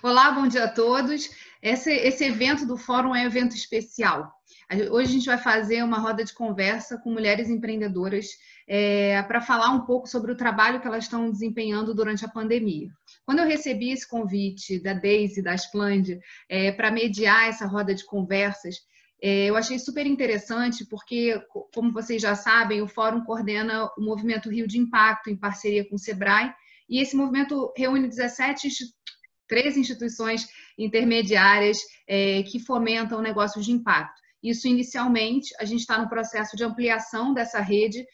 Olá, bom dia a todos. Esse evento do Fórum é um evento especial. Hoje a gente vai fazer uma roda de conversa com mulheres empreendedoras para falar um pouco sobre o trabalho que elas estão desempenhando durante a pandemia. Quando eu recebi esse convite da Daisy, da Splend, para mediar essa roda de conversas, eu achei super interessante porque, como vocês já sabem, o Fórum coordena o Movimento Rio de Impacto em parceria com o Sebrae, e esse movimento reúne 13 instituições intermediárias que fomentam negócios de impacto. Isso, inicialmente, a gente está no processo de ampliação dessa rede,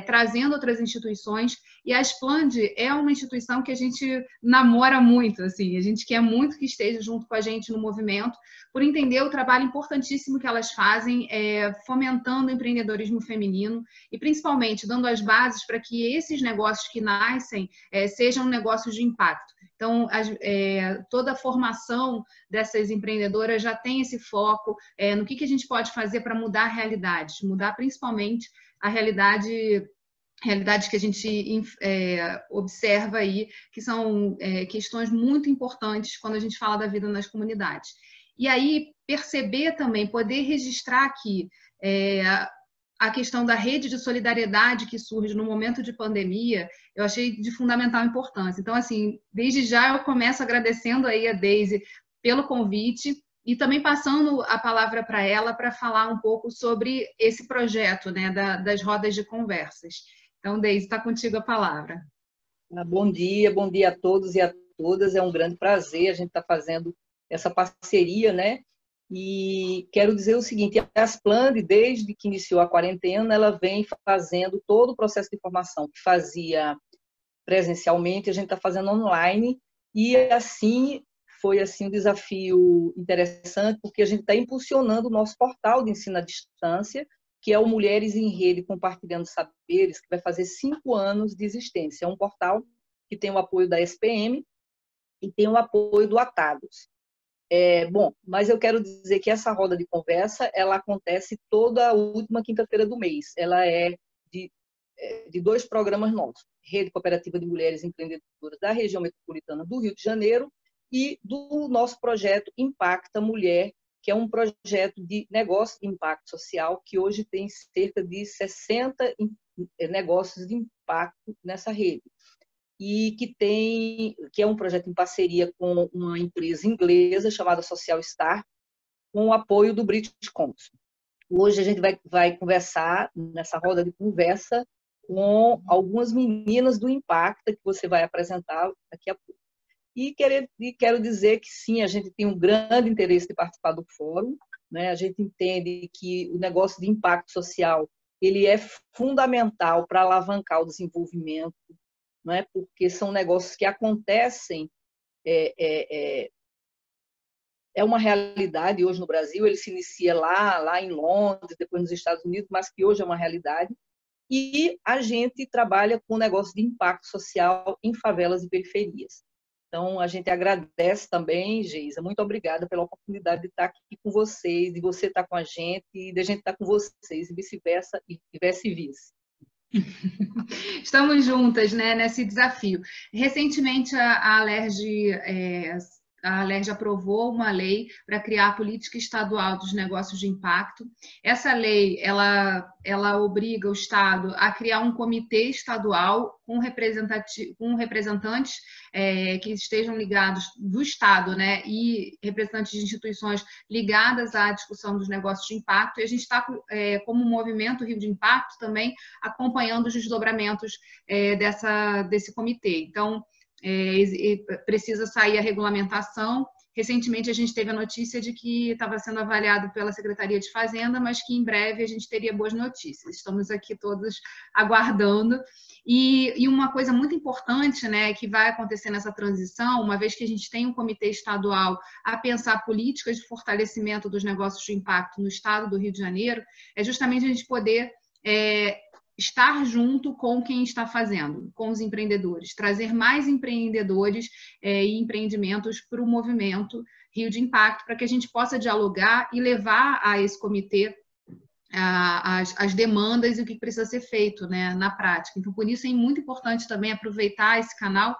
trazendo outras instituições, e a Splend é uma instituição que a gente namora muito, assim, a gente quer muito que esteja junto com a gente no movimento, por entender o trabalho importantíssimo que elas fazem, fomentando o empreendedorismo feminino e, principalmente, dando as bases para que esses negócios que nascem sejam negócios de impacto. Então, toda a formação dessas empreendedoras já tem esse foco no que a gente pode fazer para mudar realidades, mudar principalmente a realidades que a gente observa aí, que são questões muito importantes quando a gente fala da vida nas comunidades. E aí, perceber também, poder registrar aqui a questão da rede de solidariedade que surge no momento de pandemia, eu achei de fundamental importância. Então, assim, desde já eu começo agradecendo aí a Daisy pelo convite e também passando a palavra para ela para falar um pouco sobre esse projeto, né, das rodas de conversas. Então, Daisy, está contigo a palavra. Bom dia a todos e a todas. É um grande prazer a gente estar fazendo essa parceria, né? E quero dizer o seguinte, a Splend, desde que iniciou a quarentena, ela vem fazendo todo o processo de formação que fazia presencialmente, a gente está fazendo online, e assim foi um desafio interessante, porque a gente está impulsionando o nosso portal de ensino à distância, que é o Mulheres em Rede Compartilhando Saberes, que vai fazer 5 anos de existência. É um portal que tem o apoio da SPM e tem o apoio do Atados. Bom, mas eu quero dizer que essa roda de conversa, ela acontece toda a última quinta-feira do mês. Ela é de 2 programas nossos, Rede Cooperativa de Mulheres Empreendedoras da região metropolitana do Rio de Janeiro e do nosso projeto Impacta Mulher, que é um projeto de negócio de impacto social que hoje tem cerca de 60 negócios de impacto nessa rede. E que é um projeto em parceria com uma empresa inglesa chamada Social Star, com o apoio do British Council. Hoje a gente vai conversar nessa roda de conversa com algumas meninas do Impacta, que você vai apresentar daqui a pouco. E quero dizer que sim, a gente tem um grande interesse de participar do fórum, né? A gente entende que o negócio de impacto social ele é fundamental para alavancar o desenvolvimento, não é? Porque são negócios que acontecem, é uma realidade hoje no Brasil, ele se inicia lá em Londres, depois nos Estados Unidos, mas que hoje é uma realidade, e a gente trabalha com negócio de impacto social em favelas e periferias. Então, a gente agradece também, Geisa, muito obrigada pela oportunidade de estar aqui com vocês, de você estar com a gente, e de a gente estar com vocês, e vice-versa, e vice-vice. Estamos juntas, né, nesse desafio. Recentemente, a Alerj aprovou uma lei para criar a política estadual dos negócios de impacto. Essa lei, ela obriga o Estado a criar um comitê estadual com representantes que estejam ligados do Estado, né, e representantes de instituições ligadas à discussão dos negócios de impacto. E a gente está, como movimento Rio de Impacto, também acompanhando os desdobramentos desse comitê. Então, precisa sair a regulamentação. Recentemente, a gente teve a notícia de que estava sendo avaliado pela Secretaria de Fazenda, mas que em breve a gente teria boas notícias. Estamos aqui todos aguardando. E uma coisa muito importante, né, que vai acontecer nessa transição, uma vez que a gente tem um comitê estadual a pensar políticas de fortalecimento dos negócios de impacto no estado do Rio de Janeiro, é justamente a gente poder estar junto com quem está fazendo, com os empreendedores, trazer mais empreendedores e empreendimentos para o movimento Rio de Impacto, para que a gente possa dialogar e levar a esse comitê as demandas e o que precisa ser feito, né, na prática. Então, por isso é muito importante também aproveitar esse canal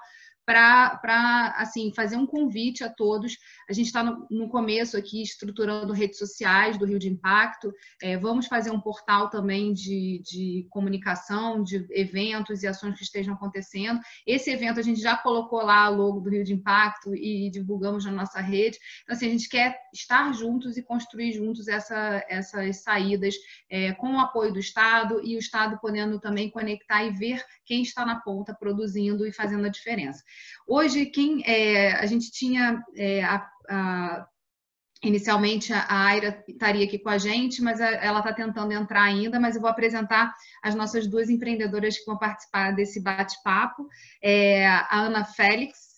para assim, fazer um convite a todos. A gente está no começo aqui estruturando redes sociais do Rio de Impacto, vamos fazer um portal também de comunicação, de eventos e ações que estejam acontecendo. Esse evento a gente já colocou lá o logo do Rio de Impacto e divulgamos na nossa rede. Então, assim, a gente quer estar juntos e construir juntos essas saídas com o apoio do Estado e o Estado podendo também conectar e ver quem está na ponta produzindo e fazendo a diferença. Hoje, a gente tinha inicialmente a Aira estaria aqui com a gente, mas ela está tentando entrar ainda, mas eu vou apresentar as nossas duas empreendedoras que vão participar desse bate-papo. A Ana Félix,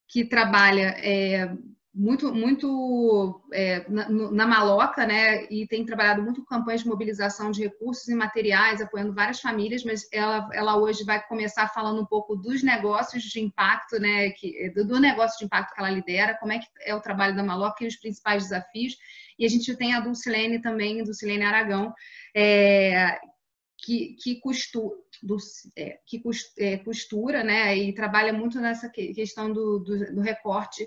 que trabalha muito na Maloca, né? E tem trabalhado muito com campanhas de mobilização de recursos e materiais, apoiando várias famílias, mas ela hoje vai começar falando um pouco dos negócios de impacto, né? Do negócio de impacto que ela lidera, como é que é o trabalho da Maloca e os principais desafios. E a gente tem a Dulcilene também, Dulcilene Aragão, que costura, né, e trabalha muito nessa questão do recorte,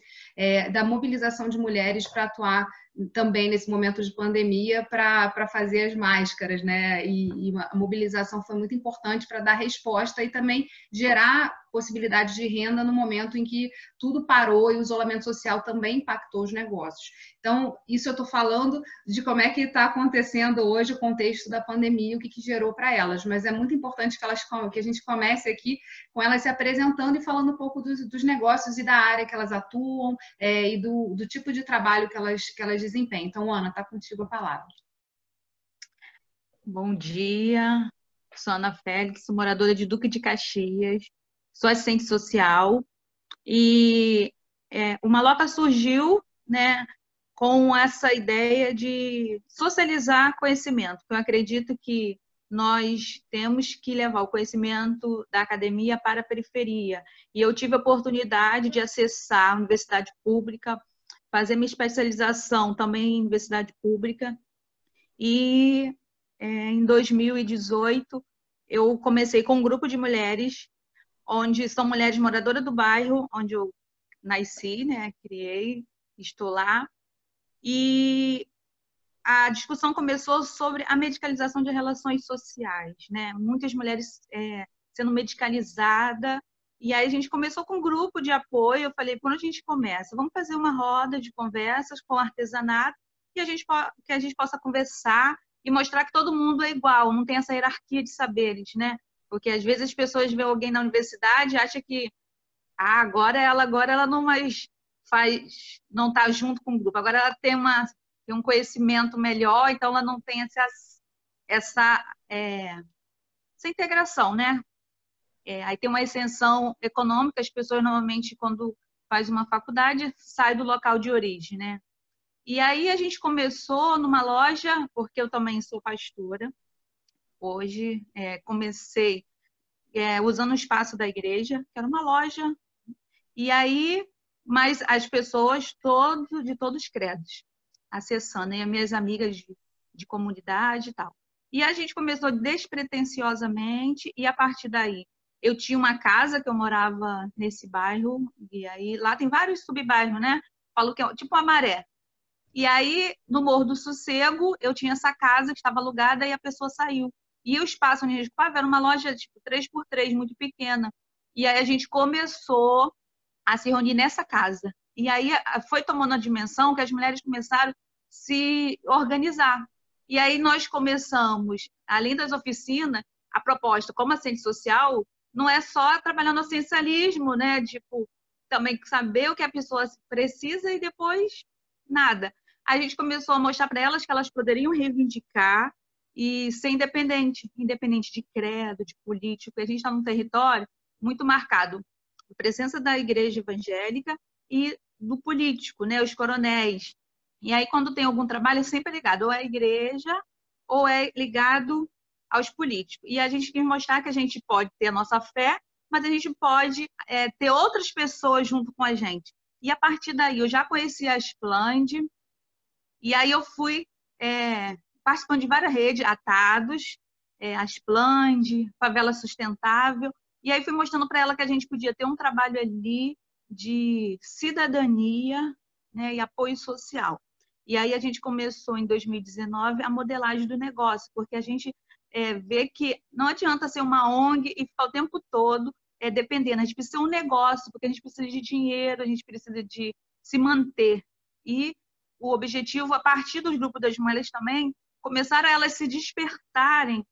da mobilização de mulheres para atuar também nesse momento de pandemia para fazer as máscaras, né? E a mobilização foi muito importante para dar resposta e também gerar possibilidade de renda no momento em que tudo parou e o isolamento social também impactou os negócios. Então, isso eu estou falando de como é que está acontecendo hoje o contexto da pandemia, o que gerou para elas, mas é muito importante que a gente comece aqui com elas se apresentando e falando um pouco dos negócios e da área que elas atuam e do tipo de trabalho que elas desempenham. Então, Ana, está contigo a palavra. Bom dia, sou Ana Félix, sou moradora de Duque de Caxias, sou assistente social e o Maloca surgiu, né, com essa ideia de socializar conhecimento. Eu acredito que nós temos que levar o conhecimento da academia para a periferia. E eu tive a oportunidade de acessar a universidade pública, fazer minha especialização também em universidade pública. E em 2018, eu comecei com um grupo de mulheres, onde são mulheres moradoras do bairro, onde eu nasci, né, criei, estou lá. E a discussão começou sobre a medicalização de relações sociais, né? Muitas mulheres sendo medicalizadas. E aí a gente começou com um grupo de apoio. Eu falei, quando a gente começa, vamos fazer uma roda de conversas com artesanato que a gente possa conversar e mostrar que todo mundo é igual, não tem essa hierarquia de saberes, né? Porque às vezes as pessoas veem alguém na universidade e acham que agora ela não mais não está junto com o grupo, agora ela tem um conhecimento melhor, então ela não tem essa integração, né? Aí tem uma extensão econômica, as pessoas normalmente, quando faz uma faculdade, sai do local de origem, né? E aí a gente começou numa loja, porque eu também sou pastora. Hoje comecei usando o espaço da igreja, que era uma loja. E aí, mas as pessoas de todos os credos, acessando, e as minhas amigas de comunidade e tal. E a gente começou despretensiosamente, e a partir daí, eu tinha uma casa que eu morava nesse bairro, e aí lá tem vários subbairros, né? Falo que é tipo a Maré. E aí, no Morro do Sossego, eu tinha essa casa que estava alugada e a pessoa saiu. E o espaço onde a gente ficava era uma loja tipo 3x3, muito pequena. E aí a gente começou a se reunir nessa casa. E aí foi tomando a dimensão que as mulheres começaram a se organizar. E aí nós começamos, além das oficinas, a proposta como assistente social não é só trabalhar no essencialismo, né? Tipo, também saber o que a pessoa precisa e depois nada. A gente começou a mostrar para elas que elas poderiam reivindicar e ser independente de credo, de político. A gente está num território muito marcado a presença da igreja evangélica e do político, né, os coronéis. E aí, quando tem algum trabalho, é sempre ligado ou à igreja ou é ligado aos políticos. E a gente quer mostrar que a gente pode ter a nossa fé, mas a gente pode ter outras pessoas junto com a gente. E a partir daí, eu já conheci a Splend, e aí eu fui participando de várias redes, Atados, a Splend, Favela Sustentável, E aí fui mostrando para ela que a gente podia ter um trabalho ali de cidadania, né, e apoio social. E aí a gente começou em 2019 a modelagem do negócio, porque a gente vê que não adianta ser uma ONG e ficar o tempo todo dependendo. A gente precisa de um negócio, porque a gente precisa de dinheiro, a gente precisa de se manter. E o objetivo, a partir dos grupos das mulheres também, começaram a elas se despertarem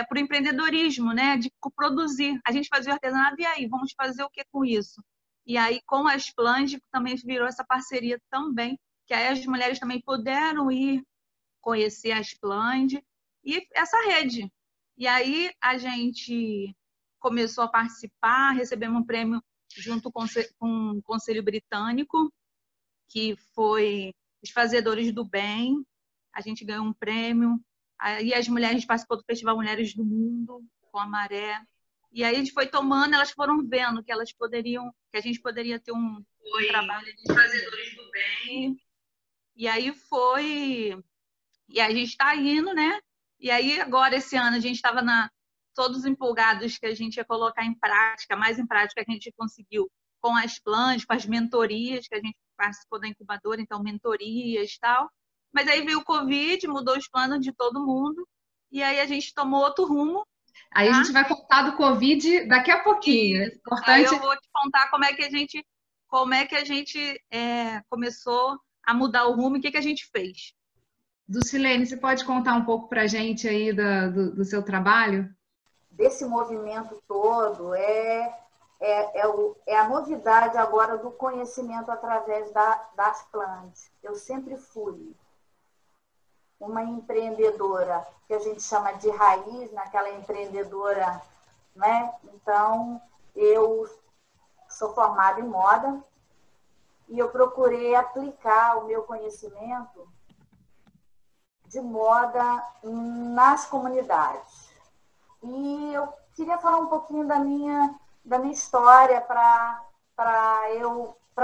para o empreendedorismo, né? De produzir. A gente fazia o artesanato, e aí, vamos fazer o que com isso? E aí, com a Splend, também virou essa parceria também, que aí as mulheres também puderam ir conhecer a Splend e essa rede. E aí a gente começou a participar, recebemos um prêmio junto com o Conselho Britânico, que foi os Fazedores do Bem. A gente ganhou um prêmio. Aí as mulheres, a gente participou do Festival Mulheres do Mundo, com a Maré. E aí a gente foi tomando, elas foram vendo que elas poderiam, que a gente poderia ter um trabalho de Fazedores do Bem. E aí foi... E a gente está indo, né? E aí agora, esse ano, a gente estava todos empolgados que a gente ia colocar em prática, mais em prática que a gente conseguiu com as Splend, com as mentorias, que a gente participou da incubadora, então mentorias e tal. Mas aí veio o Covid, mudou os planos de todo mundo, e aí a gente tomou outro rumo. Aí a gente vai contar do Covid daqui a pouquinho. Importante... Aí eu vou te contar como é que a gente começou a mudar o rumo e o que a gente fez. Dulcilene, você pode contar um pouco para a gente aí do seu trabalho? Desse movimento todo, é a novidade agora do conhecimento através das plantas. Eu sempre fui uma empreendedora que a gente chama de raiz, naquela empreendedora, né? Então, eu sou formada em moda e eu procurei aplicar o meu conhecimento de moda nas comunidades. E eu queria falar um pouquinho da minha história para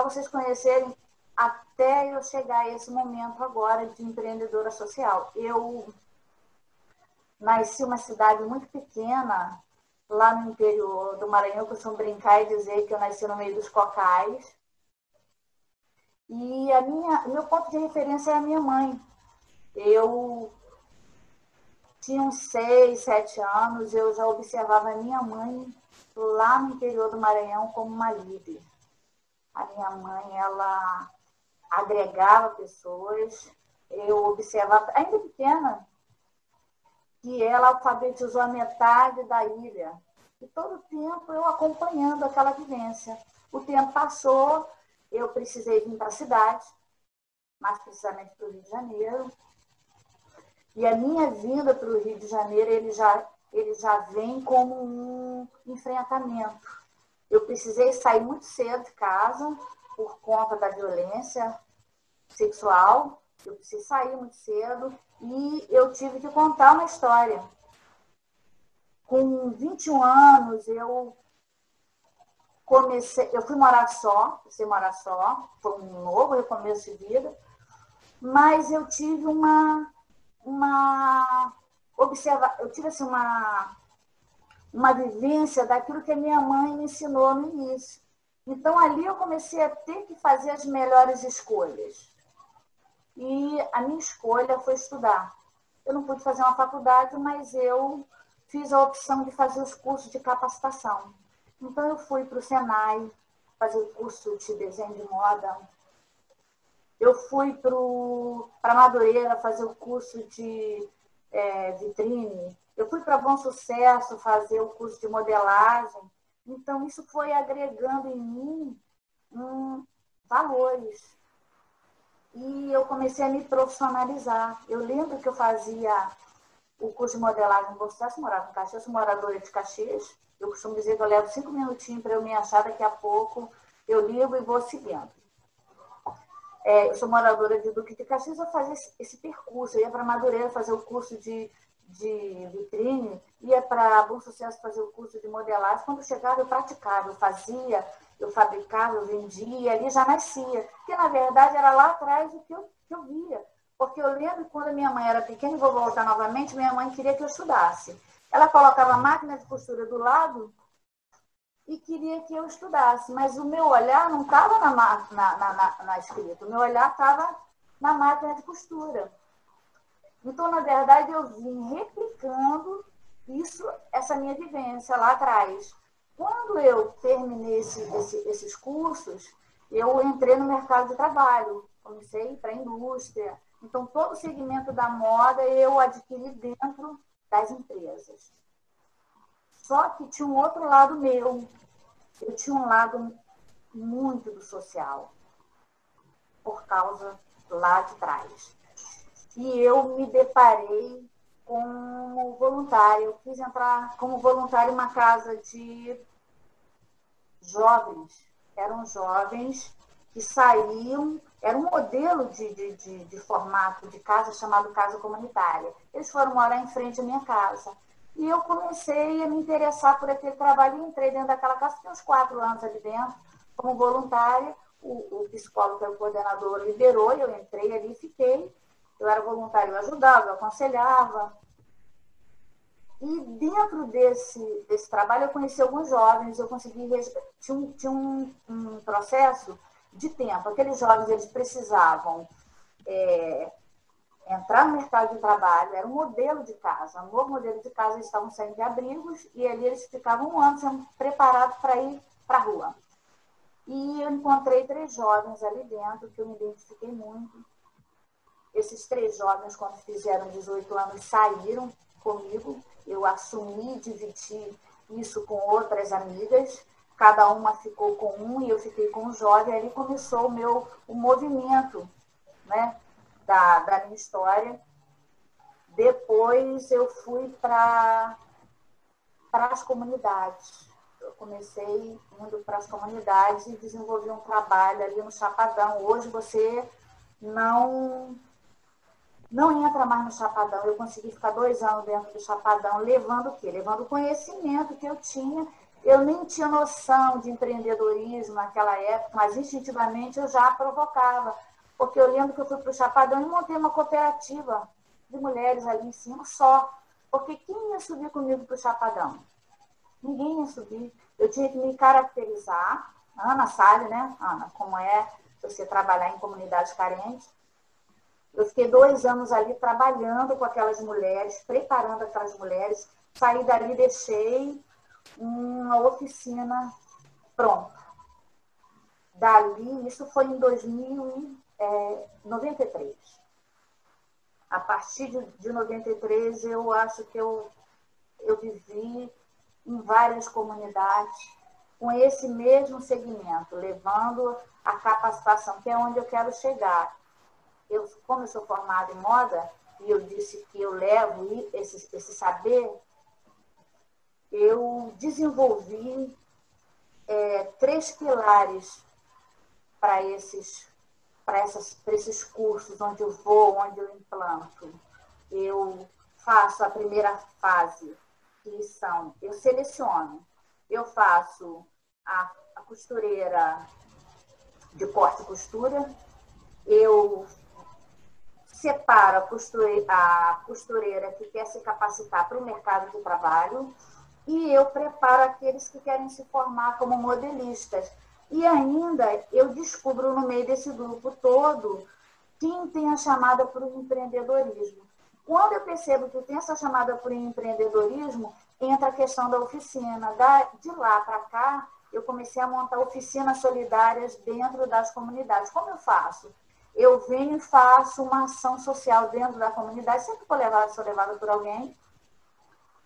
vocês conhecerem até eu chegar a esse momento agora de empreendedora social. Eu nasci em uma cidade muito pequena, lá no interior do Maranhão, eu costumo brincar e dizer que eu nasci no meio dos cocais. E meu ponto de referência é a minha mãe. Eu tinha uns 6, 7 anos, eu já observava a minha mãe lá no interior do Maranhão como uma líder. A minha mãe, ela agregava pessoas, eu observava, ainda pequena, que ela alfabetizou a metade da ilha. E todo o tempo eu acompanhando aquela vivência. O tempo passou, eu precisei vir para a cidade, mais precisamente para o Rio de Janeiro. E a minha vinda para o Rio de Janeiro, ele já vem como um enfrentamento. Eu precisei sair muito cedo de casa por conta da violência sexual. Eu precisei sair muito cedo e eu tive que contar uma história. Com 21 anos, eu fui morar só, foi um novo recomeço de vida, mas eu tive eu tive assim, uma vivência daquilo que a minha mãe me ensinou no início. Então, ali eu comecei a ter que fazer as melhores escolhas. E a minha escolha foi estudar. Eu não pude fazer uma faculdade, mas eu fiz a opção de fazer os cursos de capacitação. Então, eu fui para o Senai fazer o curso de desenho de moda. Eu fui para Madureira fazer o curso de vitrine. Eu fui para Bom Sucesso fazer o curso de modelagem. Então, isso foi agregando em mim valores. E eu comecei a me profissionalizar. Eu lembro que eu fazia o curso de modelagem em Bom Sucesso, morava em Caxias, sou moradora de Caxias. Eu costumo dizer que eu levo 5 minutinhos para eu me achar, daqui a pouco eu ligo e vou seguindo. Eu sou moradora de Duque de Caxias, eu fazia esse percurso. Eu ia para Madureira fazer o curso de vitrine, ia para Bom Sucesso fazer o curso de modelagem. Quando eu chegava, eu praticava, eu fazia, eu fabricava, eu vendia, ali já nascia. Que, na verdade, era lá atrás o que eu via. Porque eu lembro que quando a minha mãe era pequena, e vou voltar novamente, minha mãe queria que eu estudasse. Ela colocava a máquina de costura do lado e queria que eu estudasse, mas o meu olhar não estava na escrita, o meu olhar estava na máquina de costura. Então, na verdade, eu vim replicando essa minha vivência lá atrás. Quando eu terminei esses cursos, eu entrei no mercado de trabalho, comecei para a indústria. Então, todo o segmento da moda eu adquiri dentro das empresas. Só que tinha um outro lado meu. Eu tinha um lado muito do social, por causa lá de trás. E eu me deparei como voluntária. Eu quis entrar como voluntária em uma casa de jovens. Eram jovens que saíam, era um modelo de formato de casa chamado casa comunitária. Eles foram morar em frente à minha casa. E eu comecei a me interessar por aquele trabalho e entrei dentro daquela casa, fiquei uns 4 anos ali dentro, como voluntária. O psicólogo, que é o coordenador, liberou, eu entrei ali e fiquei. Eu era voluntária, eu ajudava, eu aconselhava. E dentro desse trabalho eu conheci alguns jovens, eu consegui... Tinha um processo de tempo. Aqueles jovens, eles precisavam entrar no mercado de trabalho, era um modelo de casa, um novo modelo de casa, eles estavam saindo de abrigos e ali eles ficavam um ano sendo preparados para ir para a rua. E eu encontrei 3 jovens ali dentro, que eu me identifiquei muito. Esses 3 jovens, quando fizeram 18 anos, saíram comigo. Eu assumi dividir isso com outras amigas. Cada uma ficou com um e eu fiquei com um jovem. Ali começou o movimento, né, da minha história. Depois eu fui para as comunidades. Eu comecei indo para as comunidades e desenvolvi um trabalho ali no Chapadão. Hoje você não entra mais no Chapadão. Eu consegui ficar 2 anos dentro do Chapadão, levando o quê? Levando o conhecimento que eu tinha. Eu nem tinha noção de empreendedorismo naquela época, mas instintivamente eu já provocava. Porque eu lembro que eu fui para o Chapadão e montei uma cooperativa de mulheres ali em cima só. Porque quem ia subir comigo para o Chapadão? Ninguém ia subir. Eu tinha que me caracterizar. A Ana sabe, né, Ana, como é você trabalhar em comunidades carentes. Eu fiquei 2 anos ali trabalhando com aquelas mulheres, preparando aquelas mulheres. Saí dali e deixei uma oficina pronta. Dali, isso foi em 1993. A partir de 93, eu acho que eu vivi em várias comunidades com esse mesmo segmento, levando a capacitação, que é onde eu quero chegar. Como eu sou formada em moda, e eu disse que eu levo esse saber, eu desenvolvi 3 pilares para esses cursos, onde eu vou, onde eu implanto. Eu faço a primeira fase, eu seleciono. Eu faço a costureira de corte e costura, eu separo a costureira que quer se capacitar para o mercado de trabalho e eu preparo aqueles que querem se formar como modelistas. E ainda eu descubro no meio desse grupo todo quem tem a chamada para o empreendedorismo. Quando eu percebo que tem essa chamada para o empreendedorismo, entra a questão da oficina. De lá para cá, eu comecei a montar oficinas solidárias dentro das comunidades. Como eu faço? Eu venho e faço uma ação social dentro da comunidade, sempre que sou levada por alguém.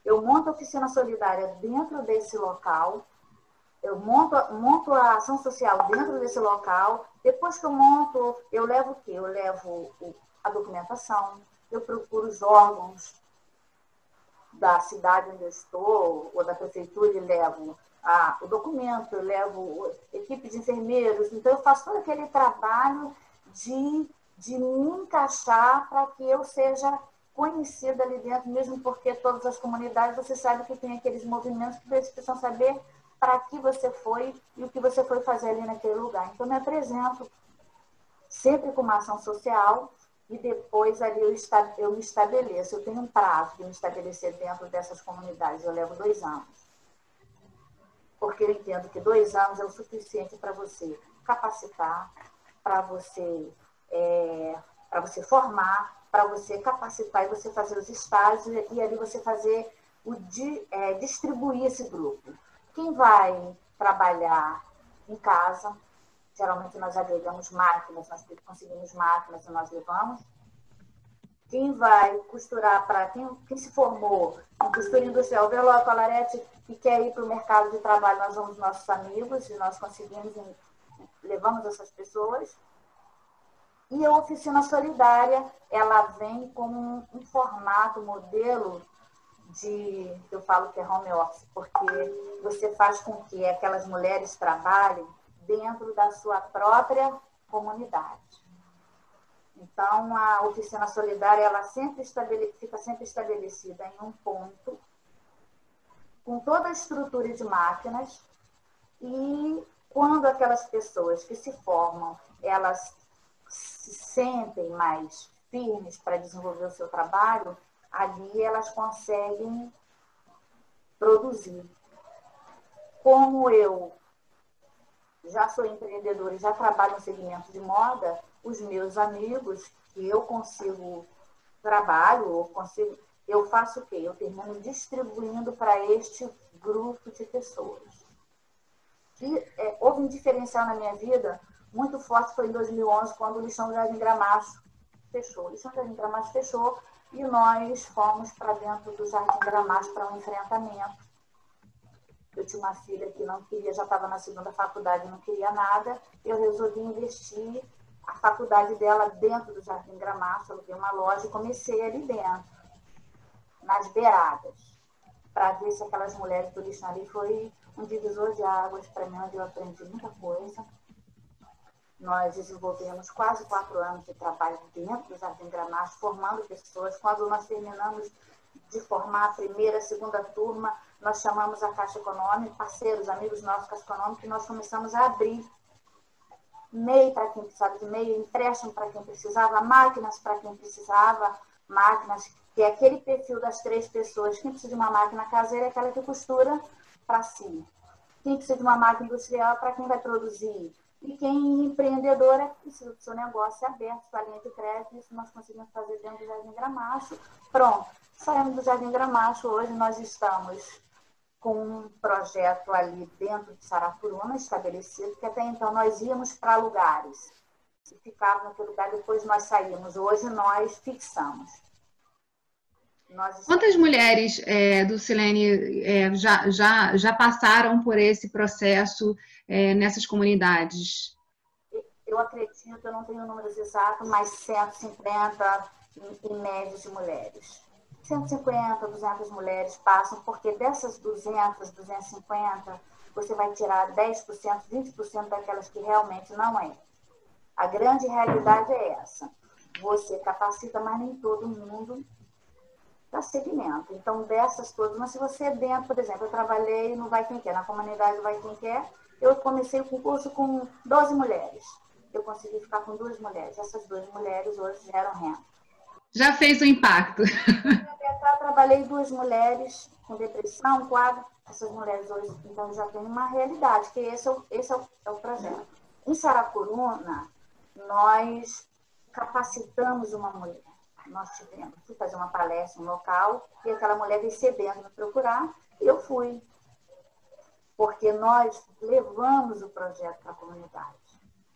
Eu monto a oficina solidária dentro desse local, eu monto a ação social dentro desse local. Depois que eu monto, eu levo o quê? Eu levo a documentação, eu procuro os órgãos da cidade onde eu estou, ou da prefeitura, e levo o documento, eu levo equipe de enfermeiros. Então, eu faço todo aquele trabalho de me encaixar para que eu seja conhecida ali dentro, mesmo porque todas as comunidades, você sabe que tem aqueles movimentos que eles precisam saber para que você foi e o que você foi fazer ali naquele lugar. Então, eu me apresento sempre com uma ação social e depois ali eu me estabeleço. Eu tenho um prazo de me estabelecer dentro dessas comunidades, eu levo 2 anos. porque eu entendo que 2 anos é o suficiente para você capacitar, para você formar, para você capacitar e você fazer os estágios e ali você fazer distribuir esse grupo. Quem vai trabalhar em casa, geralmente nós agregamos máquinas, nós conseguimos máquinas e nós levamos. Quem vai costurar, para quem se formou em costura industrial, Veloc, Alarete, e quer ir para o mercado de trabalho, nós vamos nossos amigos e nós conseguimos, levamos essas pessoas. E a oficina solidária, ela vem como um formato, modelo eu falo que é home office, porque você faz com que aquelas mulheres trabalhem dentro da sua própria comunidade. Então, a oficina solidária, ela fica sempre estabelecida em um ponto, com toda a estrutura de máquinas, e quando aquelas pessoas que se formam, elas se sentem mais firmes para desenvolver o seu trabalho, ali elas conseguem produzir. Como eu já sou empreendedora e já trabalho no segmento de moda, os meus amigos que eu consigo trabalho, eu faço o quê? Eu termino distribuindo para este grupo de pessoas. E houve um diferencial na minha vida muito forte, foi em 2011, quando o Lixão do Jardim Gramacho fechou. O Lixão do Jardim Gramacho fechou e nós fomos para dentro do Jardim Gramacho para um enfrentamento. Eu tinha uma filha que não queria, já estava na 2ª faculdade, não queria nada. Eu resolvi investir a faculdade dela dentro do Jardim Gramacho, aluguei uma loja e comecei ali dentro, nas beiradas, para ver se aquelas mulheres do lixo ali. Foi um divisor de águas para mim, onde eu aprendi muita coisa. Nós desenvolvemos quase 4 anos de trabalho dentro do Jardim Gramacho, formando pessoas. Quando nós terminamos de formar a 1ª, 2ª turma, nós chamamos a Caixa Econômica, parceiros, amigos nossos, Caixa Econômica, e nós começamos a abrir MEI para quem precisava de MEI, empréstimo para quem precisava, máquinas para quem precisava, máquinas, que é aquele perfil das 3 pessoas. Quem precisa de uma máquina caseira é aquela que costura para si. Quem precisa de uma máquina industrial é para quem vai produzir. E quem empreendedora precisa do seu negócio aberto, sua linha de crédito, isso nós conseguimos fazer dentro do Jardim Gramacho. Pronto, saímos do Jardim Gramacho, hoje nós estamos com um projeto ali dentro de Saracuruna estabelecido, que até então nós íamos para lugares e ficávamos naquele lugar, depois nós saímos. Hoje nós fixamos. Quantas mulheres do Silene já passaram por esse processo nessas comunidades? Eu acredito, eu não tenho números exatos, mas 150 em média de mulheres. 150, 200 mulheres passam, porque dessas 200, 250, você vai tirar 10%, 20% daquelas que realmente não é. A grande realidade é essa. Você capacita, mas nem todo mundo dá segmento. Então, dessas todas, mas se você é dentro, por exemplo, eu trabalhei no Vai Quem Quer, na comunidade do Vai Quem Quer, eu comecei o concurso com 12 mulheres. Eu consegui ficar com 2 mulheres. Essas 2 mulheres hoje geram renda. Já fez o impacto. Eu trabalhei 2 mulheres com depressão, quadro. Essas mulheres hoje, então, já tem uma realidade, que esse é o projeto. Em Saracuruna, nós capacitamos uma mulher. Nós fui fazer uma palestra no local e aquela mulher recebendo me procurar e eu fui. Porque nós levamos o projeto para a comunidade.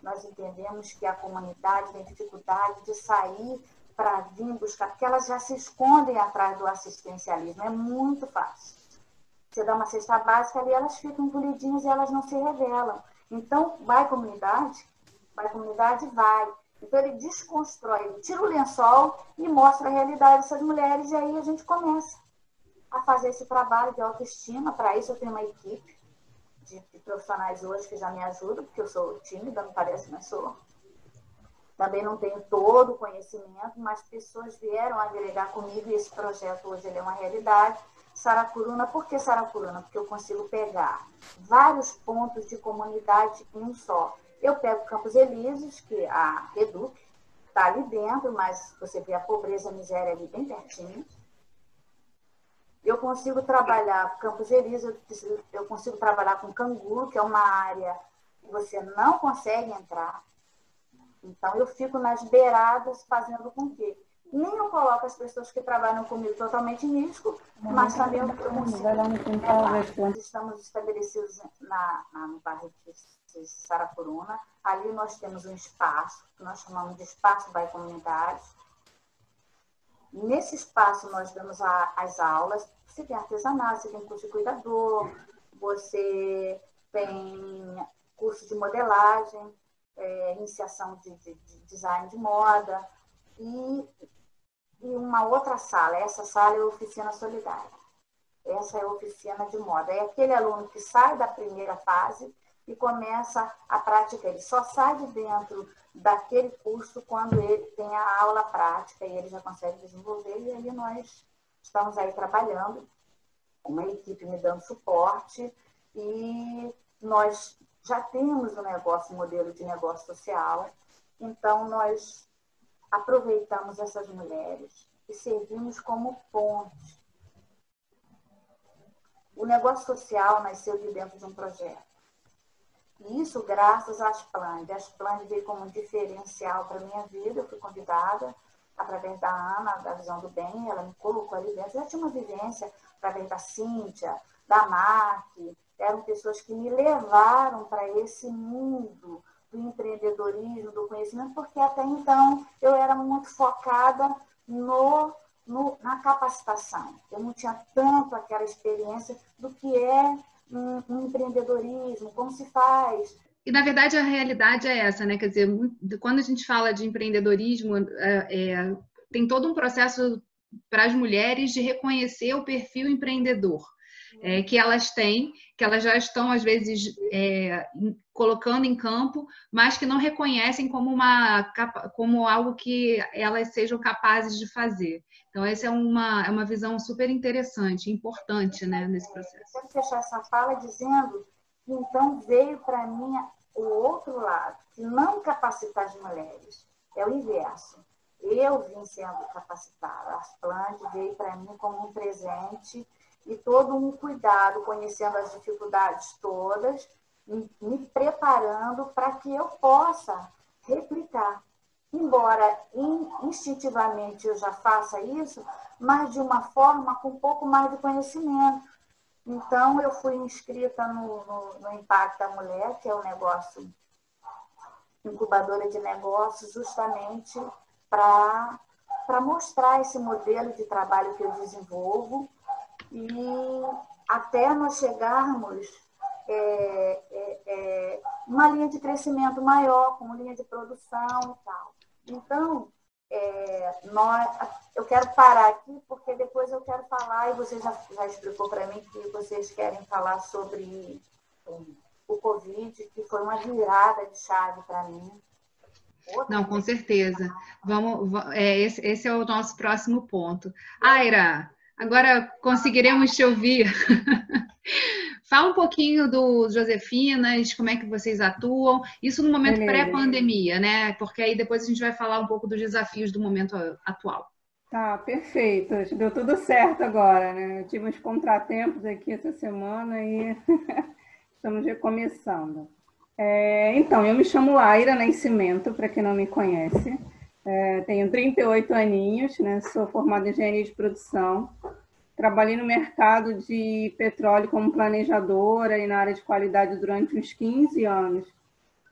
Nós entendemos que a comunidade tem dificuldade de sair para vir buscar, porque elas já se escondem atrás do assistencialismo. É muito fácil. Você dá uma cesta básica ali, elas ficam encolhidinhas e elas não se revelam. Então, vai comunidade, vai. Então, ele desconstrói, ele tira o lençol e mostra a realidade dessas mulheres, e aí a gente começa a fazer esse trabalho de autoestima. Para isso, eu tenho uma equipe de profissionais hoje que já me ajudam, porque eu sou tímida, não parece, mas sou. Também não tenho todo o conhecimento, mas pessoas vieram agregar comigo e esse projeto hoje ele é uma realidade. Saracuruna, por que Saracuruna? Porque eu consigo pegar vários pontos de comunidade em um só. Eu pego Campos Elíseos, que a Reduc está ali dentro, mas você vê a pobreza, a miséria ali bem pertinho. Eu consigo trabalhar Campos Elíseos, eu consigo trabalhar com Canguru, que é uma área que você não consegue entrar. Então, eu fico nas beiradas fazendo com que nem eu coloco as pessoas que trabalham comigo totalmente em risco, mas também eu consigo. Estamos estabelecidos no bairro de Sarapuruna. Ali nós temos um espaço, que nós chamamos de Espaço by Comunidades. Nesse espaço nós damos as aulas. Você tem artesanato, você tem curso de cuidador, você tem curso de modelagem, iniciação de design de moda e uma outra sala. Essa sala é a oficina solidária. Essa é a oficina de moda. É aquele aluno que sai da primeira fase e começa a prática. Ele só sai de dentro daquele curso quando ele tem a aula prática e ele já consegue desenvolver. E aí nós estamos aí trabalhando, uma equipe me dando suporte e nós já temos um modelo de negócio social. Então, nós aproveitamos essas mulheres e servimos como ponte. O negócio social nasceu de dentro de um projeto. E isso graças às Asplande. A Asplande veio como um diferencial para a minha vida. Eu fui convidada através da Ana, da Visão do Bem. Ela me colocou ali dentro. Já tinha uma vivência através da Cíntia, da Marc. Eram pessoas que me levaram para esse mundo do empreendedorismo, do conhecimento, porque até então eu era muito focada na capacitação. Eu não tinha tanto aquela experiência do que é um empreendedorismo, como se faz. E, na verdade, a realidade é essa, né? Quer dizer, quando a gente fala de empreendedorismo, tem todo um processo para as mulheres de reconhecer o perfil empreendedor que elas têm, que elas já estão, às vezes, colocando em campo, mas que não reconhecem como algo que elas sejam capazes de fazer. Então, essa é uma visão super interessante, importante, né, nesse processo. Eu quero fechar essa fala dizendo que, então, veio para mim o outro lado, que não capacitar as mulheres, é o inverso. Eu vim sendo capacitada, a Asplande veio para mim como um presente e todo um cuidado, conhecendo as dificuldades todas, me preparando para que eu possa replicar. Embora instintivamente eu já faça isso, mas de uma forma com um pouco mais de conhecimento. Então, eu fui inscrita no Impacto da Mulher, que é um negócio, incubadora de negócios, justamente para mostrar esse modelo de trabalho que eu desenvolvo e até nós chegarmos uma linha de crescimento maior, com uma linha de produção e tal. Então, eu quero parar aqui, porque depois eu quero falar, e você já explicou para mim que vocês querem falar sobre o Covid, que foi uma virada de chave para mim. Não, com certeza. Esse é o nosso próximo ponto. Aira, agora conseguiremos te ouvir. Fala um pouquinho do Josefinas, como é que vocês atuam, isso no momento pré-pandemia, né? Porque aí depois a gente vai falar um pouco dos desafios do momento atual. Tá, perfeito. Deu tudo certo agora, né? Eu tive uns contratempos aqui essa semana e estamos recomeçando. Então, eu me chamo Aira Nascimento, para quem não me conhece. Tenho 38 aninhos, né? Sou formada em engenharia de produção. Trabalhei no mercado de petróleo como planejadora e na área de qualidade durante uns 15 anos.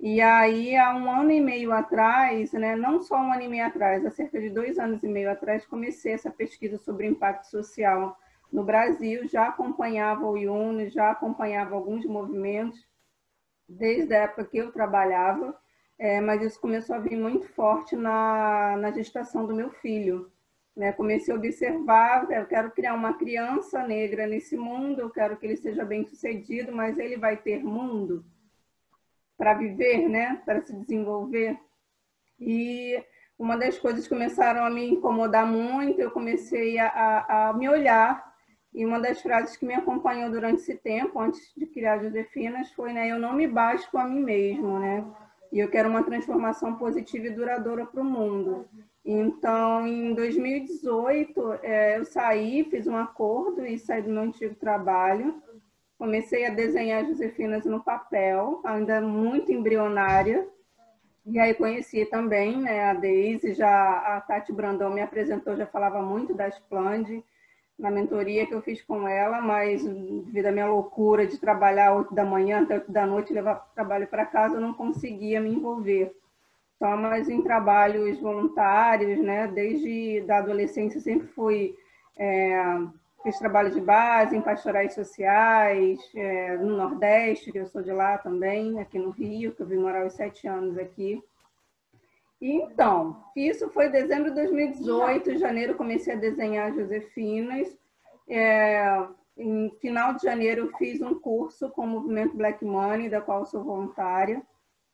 E aí, há 1 ano e meio atrás, né, não só 1 ano e meio atrás, há cerca de 2 anos e meio atrás, comecei essa pesquisa sobre impacto social no Brasil. Já acompanhava o IUNE, já acompanhava alguns movimentos, desde a época que eu trabalhava, mas isso começou a vir muito forte na gestação do meu filho. Comecei a observar, eu quero criar uma criança negra nesse mundo, eu quero que ele seja bem-sucedido, mas ele vai ter mundo para viver, né? Para se desenvolver. E uma das coisas que começaram a me incomodar muito, eu comecei a me olhar, e uma das frases que me acompanhou durante esse tempo, antes de criar Josefinas, foi, né, eu não me basto a mim mesmo, né? e eu quero uma transformação positiva e duradoura para o mundo. Então, em 2018, eu saí, fiz um acordo e saí do meu antigo trabalho. Comecei a desenhar Josefinas no papel, ainda muito embrionária. E aí conheci também, né, a Deise, a Tati Brandão me apresentou, já falava muito da Splend, na mentoria que eu fiz com ela, mas devido à minha loucura de trabalhar 8 da manhã até 8 da noite, levar trabalho para casa, eu não conseguia me envolver. Só mais em trabalhos voluntários, né, desde a adolescência sempre fui... fiz trabalho de base em pastorais sociais, no Nordeste, que eu sou de lá também, aqui no Rio, que eu vim morar aos 7 anos aqui. Então, isso foi dezembro de 2018, em janeiro comecei a desenhar Josefinas. Em final de janeiro eu fiz um curso com o movimento Black Money, da qual sou voluntária,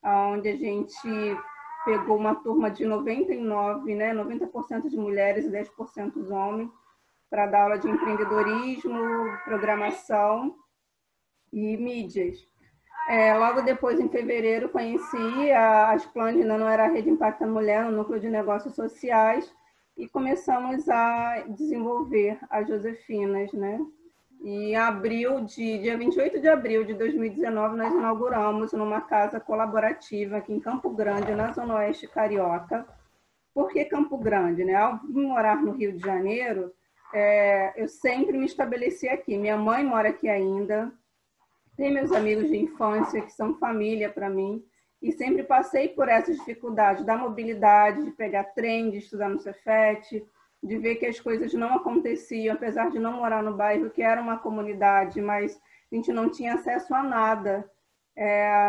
onde a gente pegou uma turma de 99, né, 90% de mulheres e 10% homens, para dar aula de empreendedorismo, programação e mídias. Logo depois, em fevereiro, conheci a Splend, ainda não era a Rede Impacta Mulher, no Núcleo de Negócios Sociais, e começamos a desenvolver as Josefinas, né? E dia 28 de abril de 2019, nós inauguramos numa casa colaborativa aqui em Campo Grande, na Zona Oeste Carioca. Por que Campo Grande, né? Ao vir morar no Rio de Janeiro, eu sempre me estabeleci aqui. Minha mãe mora aqui ainda, tem meus amigos de infância que são família para mim, e sempre passei por essas dificuldades da mobilidade, de pegar trem, de estudar no Cefet, de ver que as coisas não aconteciam, apesar de não morar no bairro, que era uma comunidade, mas a gente não tinha acesso a nada,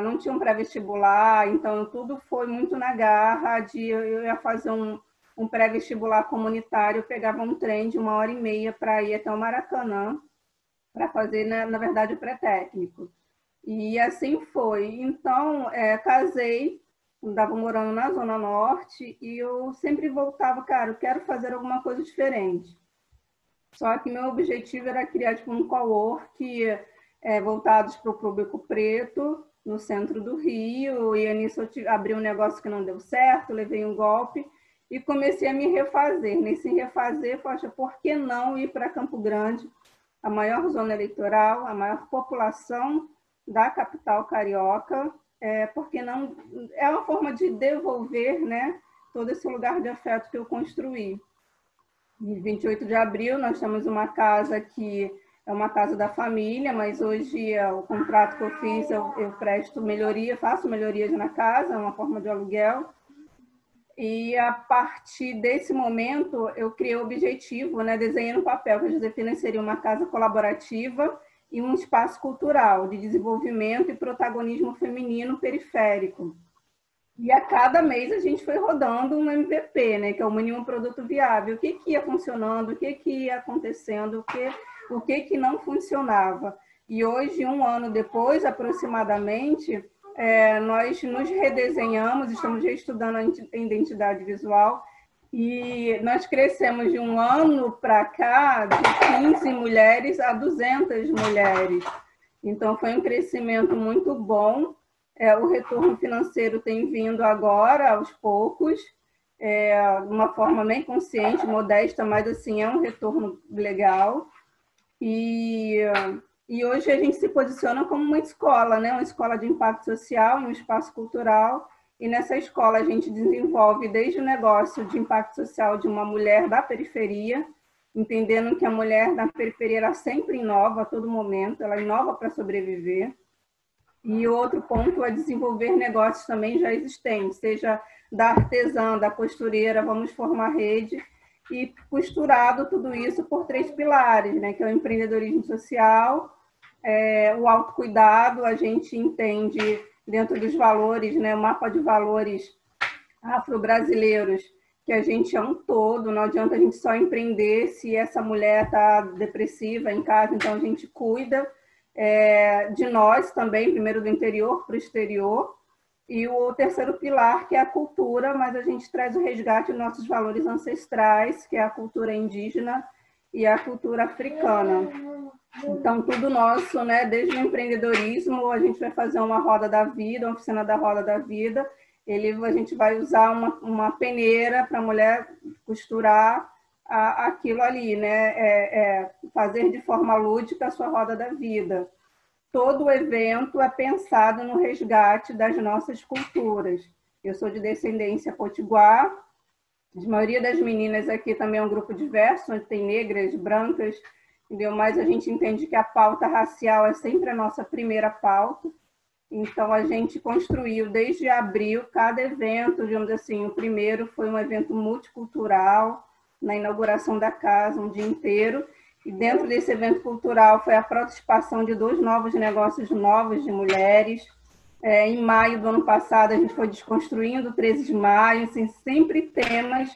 não tinha um pré-vestibular, então tudo foi muito na garra, eu ia fazer um pré-vestibular comunitário, eu pegava um trem de 1h30 para ir até o Maracanã, para fazer, na verdade, o pré-técnico. E assim foi. Então, casei, estava morando na Zona Norte, e eu sempre voltava, cara, eu quero fazer alguma coisa diferente. Só que meu objetivo era criar tipo, um cowork voltados para o público preto, no centro do Rio, e nisso eu abri um negócio que não deu certo, levei um golpe, e comecei a me refazer. Nesse refazer, poxa, por que não ir para Campo Grande, a maior zona eleitoral, a maior população da capital carioca, porque não é uma forma de devolver, né, todo esse lugar de afeto que eu construí. Em 28 de abril, nós temos uma casa que é uma casa da família, mas hoje o contrato que eu fiz, eu presto melhoria, faço melhorias na casa, é uma forma de aluguel. E a partir desse momento, eu criei o objetivo, né, desenhei no papel que a Josefina seria uma casa colaborativa e um espaço cultural de desenvolvimento e protagonismo feminino periférico. E a cada mês a gente foi rodando um MVP, né, que é o mínimo produto viável. O que ia funcionando, o que ia acontecendo, o que não funcionava. E hoje, 1 ano depois, aproximadamente, nós nos redesenhamos, estamos reestudando a identidade visual e nós crescemos de 1 ano para cá de 15 mulheres a 200 mulheres. Então, foi um crescimento muito bom. O retorno financeiro tem vindo agora, aos poucos, de uma forma bem consciente, modesta, mas assim, é um retorno legal. E hoje a gente se posiciona como uma escola, né? Uma escola de impacto social, um espaço cultural. E nessa escola a gente desenvolve desde o negócio de impacto social de uma mulher da periferia, entendendo que a mulher da periferia ela sempre inova a todo momento, ela inova para sobreviver. E outro ponto é desenvolver negócios também já existentes, seja da artesã, da costureira, vamos formar rede, e costurado tudo isso por 3 pilares, né? Que é o empreendedorismo social, o autocuidado, a gente entende dentro dos valores, né, o mapa de valores afro-brasileiros, que a gente é um todo, não adianta a gente só empreender se essa mulher está depressiva em casa, então a gente cuida de nós também, primeiro do interior para o exterior, e o terceiro pilar, que é a cultura, mas a gente traz o resgate dos nossos valores ancestrais, que é a cultura indígena e a cultura africana. Então, tudo nosso, né? Desde o empreendedorismo, a gente vai fazer uma roda da vida, uma oficina da roda da vida, a gente vai usar uma peneira para a mulher costurar aquilo ali, né? Fazer de forma lúdica a sua roda da vida. Todo o evento é pensado no resgate das nossas culturas. Eu sou de descendência potiguar, a maioria das meninas aqui também é um grupo diverso, onde tem negras, brancas, entendeu? Mas a gente entende que a pauta racial é sempre a nossa primeira pauta. Então, a gente construiu desde abril cada evento, digamos assim. O primeiro foi um evento multicultural, na inauguração da casa, um dia inteiro. E dentro desse evento cultural foi a participação de 2 novos negócios novos de mulheres. Em maio do ano passado, a gente foi desconstruindo 13 de maio, assim, sempre temas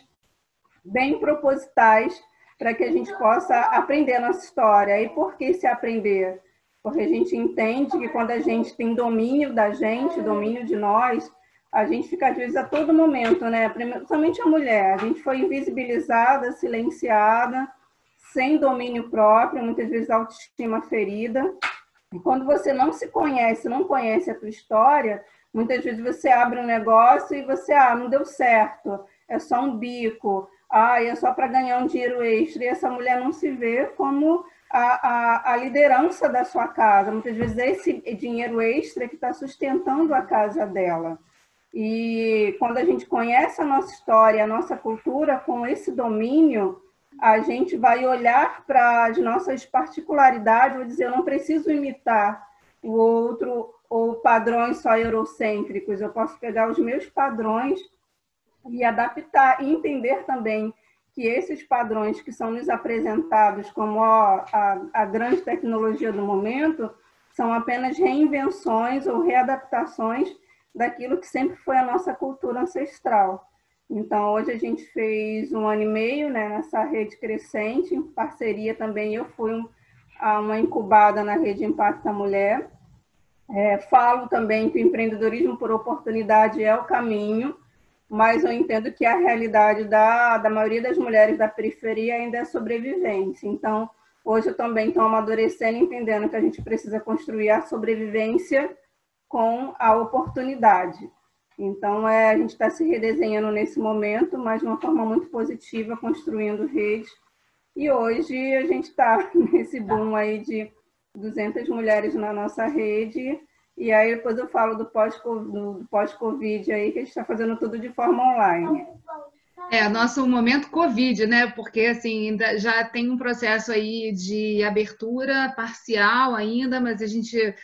bem propositais para que a gente possa aprender a nossa história. E por que se aprender? Porque a gente entende que quando a gente tem domínio da gente, domínio de nós, a gente fica, às vezes, a todo momento, né? Principalmente a mulher, a gente foi invisibilizada, silenciada, sem domínio próprio, muitas vezes a autoestima ferida. E quando você não se conhece, não conhece a tua história, muitas vezes você abre um negócio e você, não deu certo, é só um bico, é só para ganhar um dinheiro extra, e essa mulher não se vê como a liderança da sua casa. Muitas vezes é esse dinheiro extra que está sustentando a casa dela. E quando a gente conhece a nossa história, a nossa cultura, com esse domínio, a gente vai olhar para as nossas particularidades, vou dizer, eu não preciso imitar o outro ou padrões só eurocêntricos, eu posso pegar os meus padrões e adaptar e entender também que esses padrões que são nos apresentados como a grande tecnologia do momento são apenas reinvenções ou readaptações daquilo que sempre foi a nossa cultura ancestral. Então, hoje a gente fez 1 ano e meio, né, nessa rede crescente, em parceria também. Eu fui uma incubada na rede Impacta Mulher. Falo também que o empreendedorismo por oportunidade é o caminho, mas eu entendo que a realidade da maioria das mulheres da periferia ainda é sobrevivência. Então, hoje eu também estou amadurecendo, entendendo que a gente precisa construir a sobrevivência com a oportunidade. Então, a gente está se redesenhando nesse momento, mas de uma forma muito positiva, construindo redes. E hoje a gente está nesse boom aí de 200 mulheres na nossa rede. E aí depois eu falo do pós-Covid aí, que a gente está fazendo tudo de forma online. Nosso momento Covid, né? Porque assim, já tem um processo aí de abertura parcial ainda, mas a gente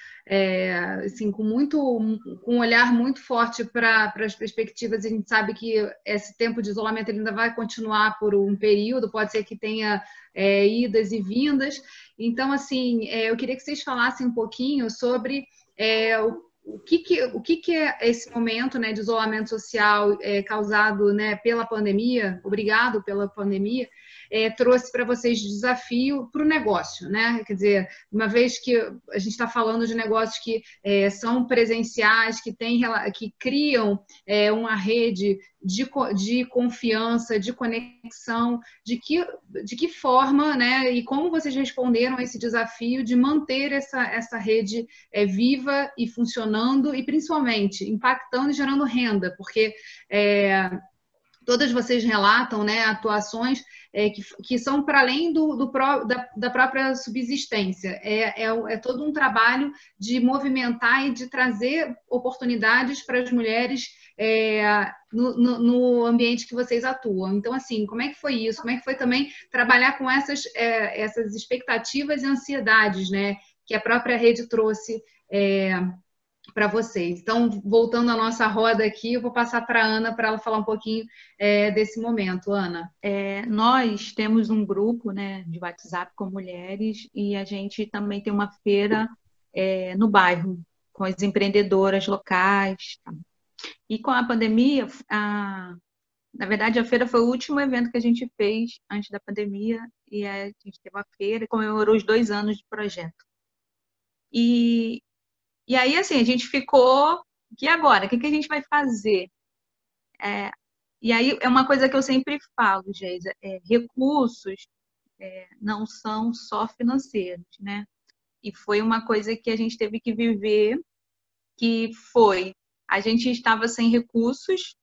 assim, com um olhar muito forte para as perspectivas. A gente sabe que esse tempo de isolamento ele ainda vai continuar por um período, pode ser que tenha idas e vindas. Então, assim, eu queria que vocês falassem um pouquinho sobre o que é esse momento, né, de isolamento social causado, né, pela pandemia, obrigado pela pandemia, trouxe para vocês desafio para o negócio, né? Quer dizer, uma vez que a gente está falando de negócios que são presenciais, que criam uma rede de confiança, de conexão, de que forma, né? E como vocês responderam a esse desafio de manter essa rede viva e funcionando e principalmente impactando e gerando renda, porque todas vocês relatam, né, atuações que são para além da própria subsistência. É todo um trabalho de movimentar e de trazer oportunidades para as mulheres no ambiente que vocês atuam. Então, assim, como é que foi isso? Como é que foi também trabalhar com essas expectativas e ansiedades, né, que a própria rede trouxe para vocês? Então, voltando à nossa roda aqui, eu vou passar para a Ana para ela falar um pouquinho desse momento. Ana. Nós temos um grupo, né, de WhatsApp com mulheres e a gente também tem uma feira no bairro com as empreendedoras locais. Tá? E com a pandemia, na verdade, a feira foi o último evento que a gente fez antes da pandemia e a gente teve a feira e comemorou os 2 anos de projeto. E aí, assim, a gente ficou... E agora? O que a gente vai fazer? E aí, é uma coisa que eu sempre falo, Geisa, recursos não são só financeiros, né? E foi uma coisa que a gente teve que viver, que foi A gente estava sem recursos,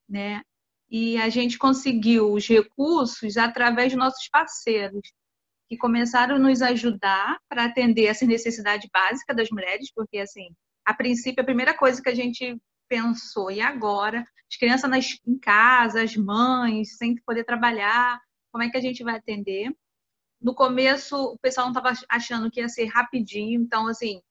né? E a gente conseguiu os recursos através dos nossos parceiros, que começaram a nos ajudar para atender essa necessidade básica das mulheres, porque, assim, a princípio, a primeira coisa que a gente pensou, e agora? As crianças em casa, as mães, sem poder trabalhar, como é que a gente vai atender? No começo, o pessoal não estava achando que ia ser rapidinho, então, assim,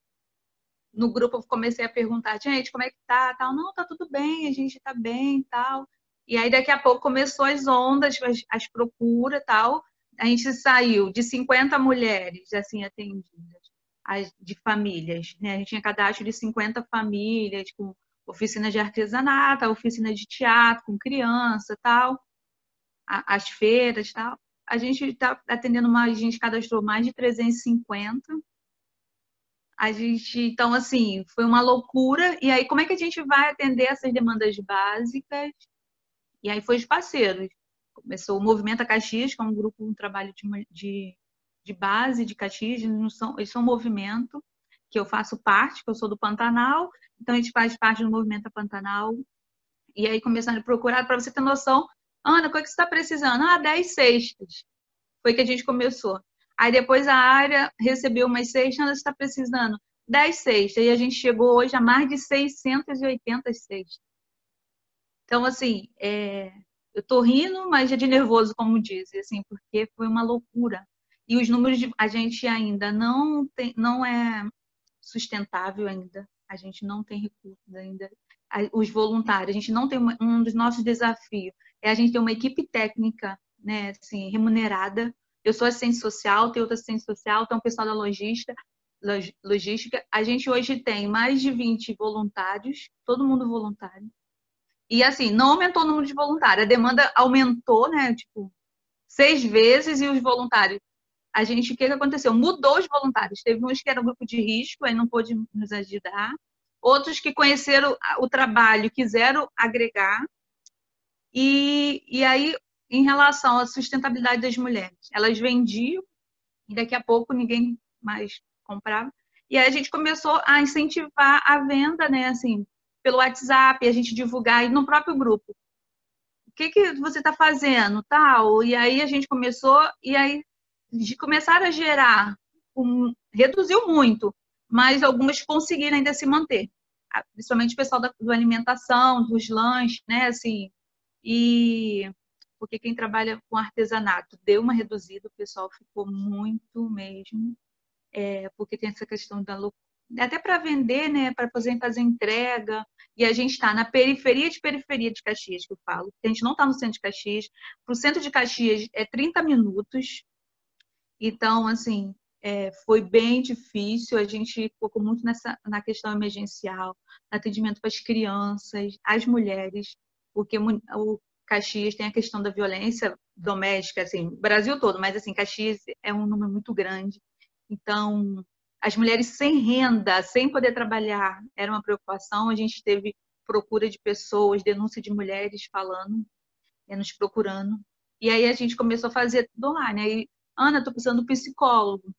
no grupo eu comecei a perguntar, gente, como é que tá? Tal, não, tá tudo bem, a gente tá bem, tal. E aí, daqui a pouco, começou as ondas, as procuras, tal. A gente saiu de 50 mulheres, assim, atendidas, de famílias, né? A gente tinha cadastro de 50 famílias, com oficina de artesanato, oficina de teatro, com criança, tal, as feiras, tal. A gente está atendendo a gente cadastrou mais de 350. A gente, então, assim, foi uma loucura. E aí, como é que a gente vai atender essas demandas básicas? E aí foi os parceiros. Começou o Movimento a Caxias, que é um grupo, um trabalho de base de Caxias. Eles são um movimento que eu faço parte, que eu sou do Pantanal. Então, a gente faz parte do Movimento Pantanal. E aí começaram a procurar, para você ter noção, Ana, o que você está precisando? 10 cestas. Foi que a gente começou. Aí depois a área recebeu umas cestas, ela está precisando 10 cestas. E a gente chegou hoje a mais de 680 cestas. Então, assim, eu tô rindo, mas é de nervoso, como dizem, assim, porque foi uma loucura. E os números a gente ainda não é sustentável ainda. A gente não tem recursos ainda. Os voluntários, a gente não tem um dos nossos desafios é a gente ter uma equipe técnica, né, assim, remunerada. Eu sou assistente social, tenho outra assistente social, tem um pessoal da logística. A gente hoje tem mais de 20 voluntários, todo mundo voluntário. E assim, não aumentou o número de voluntários, a demanda aumentou, né, tipo, 6 vezes, e os voluntários, o que aconteceu? Mudou os voluntários. Teve uns que eram grupo de risco, aí não pôde nos ajudar. Outros que conheceram o trabalho, quiseram agregar. E aí, em relação à sustentabilidade das mulheres, elas vendiam e daqui a pouco ninguém mais comprava. E aí a gente começou a incentivar a venda, né, assim, pelo WhatsApp, a gente divulgar aí no próprio grupo. O que você está fazendo, tal? E aí a gente começou, e aí começaram a gerar, reduziu muito, mas algumas conseguiram ainda se manter. Principalmente o pessoal do alimentação, dos lanches, né, assim, e porque quem trabalha com artesanato deu uma reduzida, o pessoal ficou muito mesmo, porque tem essa questão da loucura. Até para vender, né, para fazer entrega, e a gente está na periferia de Caxias, que eu falo. A gente não está no centro de Caxias. Para o centro de Caxias é 30 minutos. Então, assim, foi bem difícil. A gente focou muito na questão emergencial, no atendimento para as crianças, as mulheres, porque o Caxias tem a questão da violência doméstica, assim, o Brasil todo, mas assim, Caxias é um número muito grande. Então, as mulheres sem renda, sem poder trabalhar, era uma preocupação. A gente teve procura de pessoas, denúncia de mulheres falando, nos procurando. E aí a gente começou a fazer tudo online. Aí, Ana, estou precisando de psicólogo.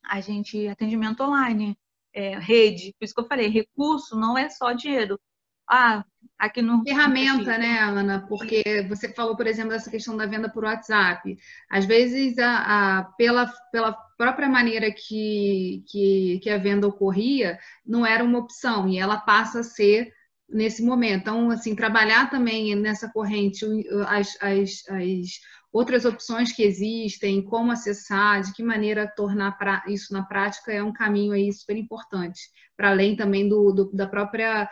A gente, atendimento online, rede. Por isso que eu falei, recurso não é só dinheiro. Aqui no... Ferramenta, né, Ana? Porque você falou, por exemplo, dessa questão da venda por WhatsApp. Às vezes, pela própria maneira que a venda ocorria, não era uma opção, e ela passa a ser nesse momento. Então, assim, trabalhar também nessa corrente as outras opções que existem, como acessar, de que maneira tornar isso na prática é um caminho aí super importante, para além também da própria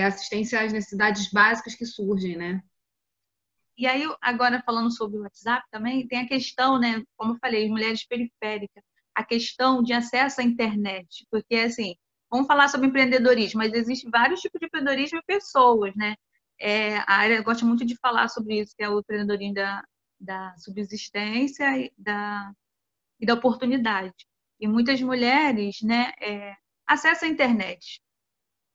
assistência às necessidades básicas que surgem, né? E aí, agora falando sobre o WhatsApp também, tem a questão, né, como eu falei, mulheres periféricas, a questão de acesso à internet, porque, assim, vamos falar sobre empreendedorismo, mas existem vários tipos de empreendedorismo e pessoas, né? A área gosta muito de falar sobre isso, que é o empreendedorismo da subsistência e da oportunidade. E muitas mulheres, né, acessam a internet.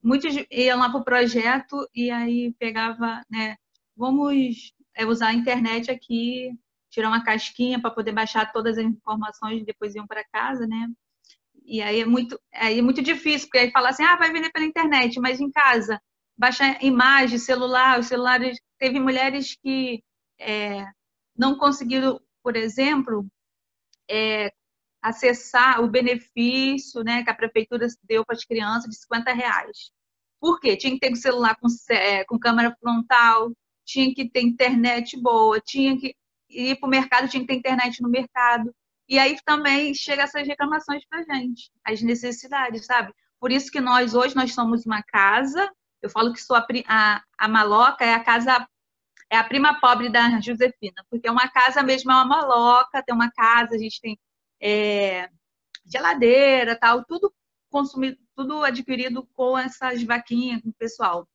Muitos iam lá para o projeto e aí pegava, né, vamos usar a internet aqui, tirar uma casquinha para poder baixar todas as informações e depois iam para casa, né? E aí é muito difícil, porque aí fala assim, vai vender pela internet, mas em casa, baixar imagem, celular, os celulares... Teve mulheres que não conseguiram, por exemplo, acessar o benefício, né, que a prefeitura deu para as crianças de R$ 50. Por quê? Tinha que ter um celular com câmera frontal, tinha que ter internet boa, tinha que ir para o mercado, tinha que ter internet no mercado. E aí também chega essas reclamações para a gente, as necessidades, sabe? Por isso que hoje nós somos uma casa, eu falo que a Maloca é a prima pobre da Josefina, porque é uma casa mesmo, é uma maloca, tem uma casa, a gente tem geladeira, tal, tudo consumido, tudo adquirido com essas vaquinhas, com o pessoal.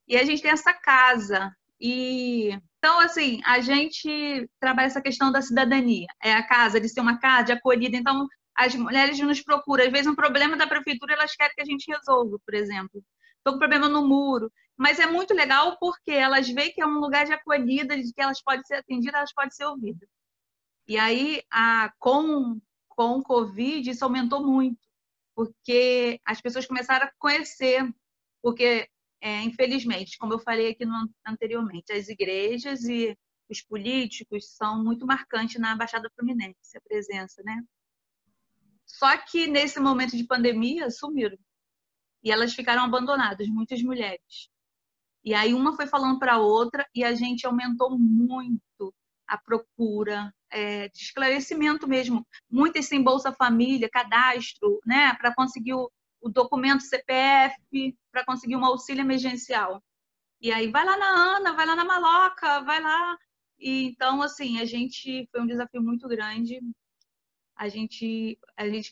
E a gente tem essa casa. Então, assim, a gente trabalha essa questão da cidadania. É a casa, de ser uma casa, de acolhida. Então, as mulheres nos procuram. Às vezes, um problema da prefeitura, elas querem que a gente resolva, por exemplo. Estou com problema no muro. Mas é muito legal porque elas veem que é um lugar de acolhida, de que elas podem ser atendidas, elas podem ser ouvidas. E aí, com o Covid, isso aumentou muito, porque as pessoas começaram a conhecer, porque, infelizmente, como eu falei aqui anteriormente, as igrejas e os políticos são muito marcantes na Baixada Fluminense, a presença, né? Só que nesse momento de pandemia, sumiram. E elas ficaram abandonadas, muitas mulheres. E aí uma foi falando para a outra e a gente aumentou muito a procura de esclarecimento mesmo. Muitas sem Bolsa Família, cadastro, né, para conseguir o documento CPF, para conseguir um auxílio emergencial. E aí vai lá na Ana, vai lá na Maloca, vai lá. E, então, assim, foi um desafio muito grande. A gente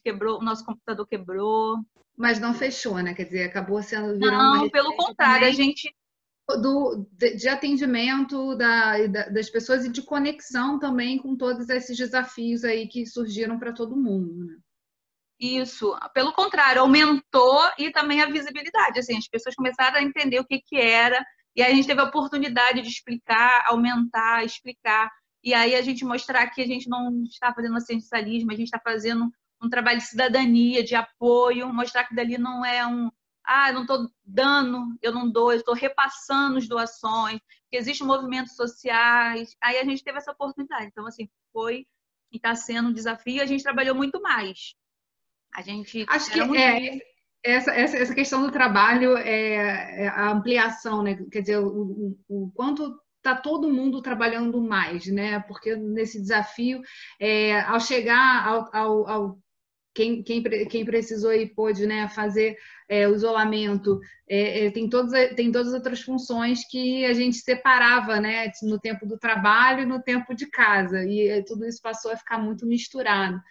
quebrou, o nosso computador quebrou. Mas não fechou, né? Quer dizer, acabou virando Não, pelo contrário, a gente... de atendimento das pessoas e de conexão também com todos esses desafios aí que surgiram para todo mundo, né? Isso, pelo contrário, aumentou e também a visibilidade, assim, as pessoas começaram a entender o que era, e aí a gente teve a oportunidade de explicar, aumentar, explicar, e aí a gente mostrar que a gente não está fazendo assistencialismo, a gente está fazendo um trabalho de cidadania, de apoio, mostrar que dali não é eu não estou dando, eu não dou, eu estou repassando as doações, que existem movimentos sociais. Aí a gente teve essa oportunidade. Então, assim, foi e está sendo um desafio e a gente trabalhou muito mais. A gente... Acho que essa questão do trabalho é a ampliação, né? Quer dizer, o quanto está todo mundo trabalhando mais, né? Porque nesse desafio, ao chegar quem precisou e pôde, né, fazer o isolamento, tem todas as outras funções que a gente separava, né, no tempo do trabalho e no tempo de casa, e tudo isso passou a ficar muito misturado.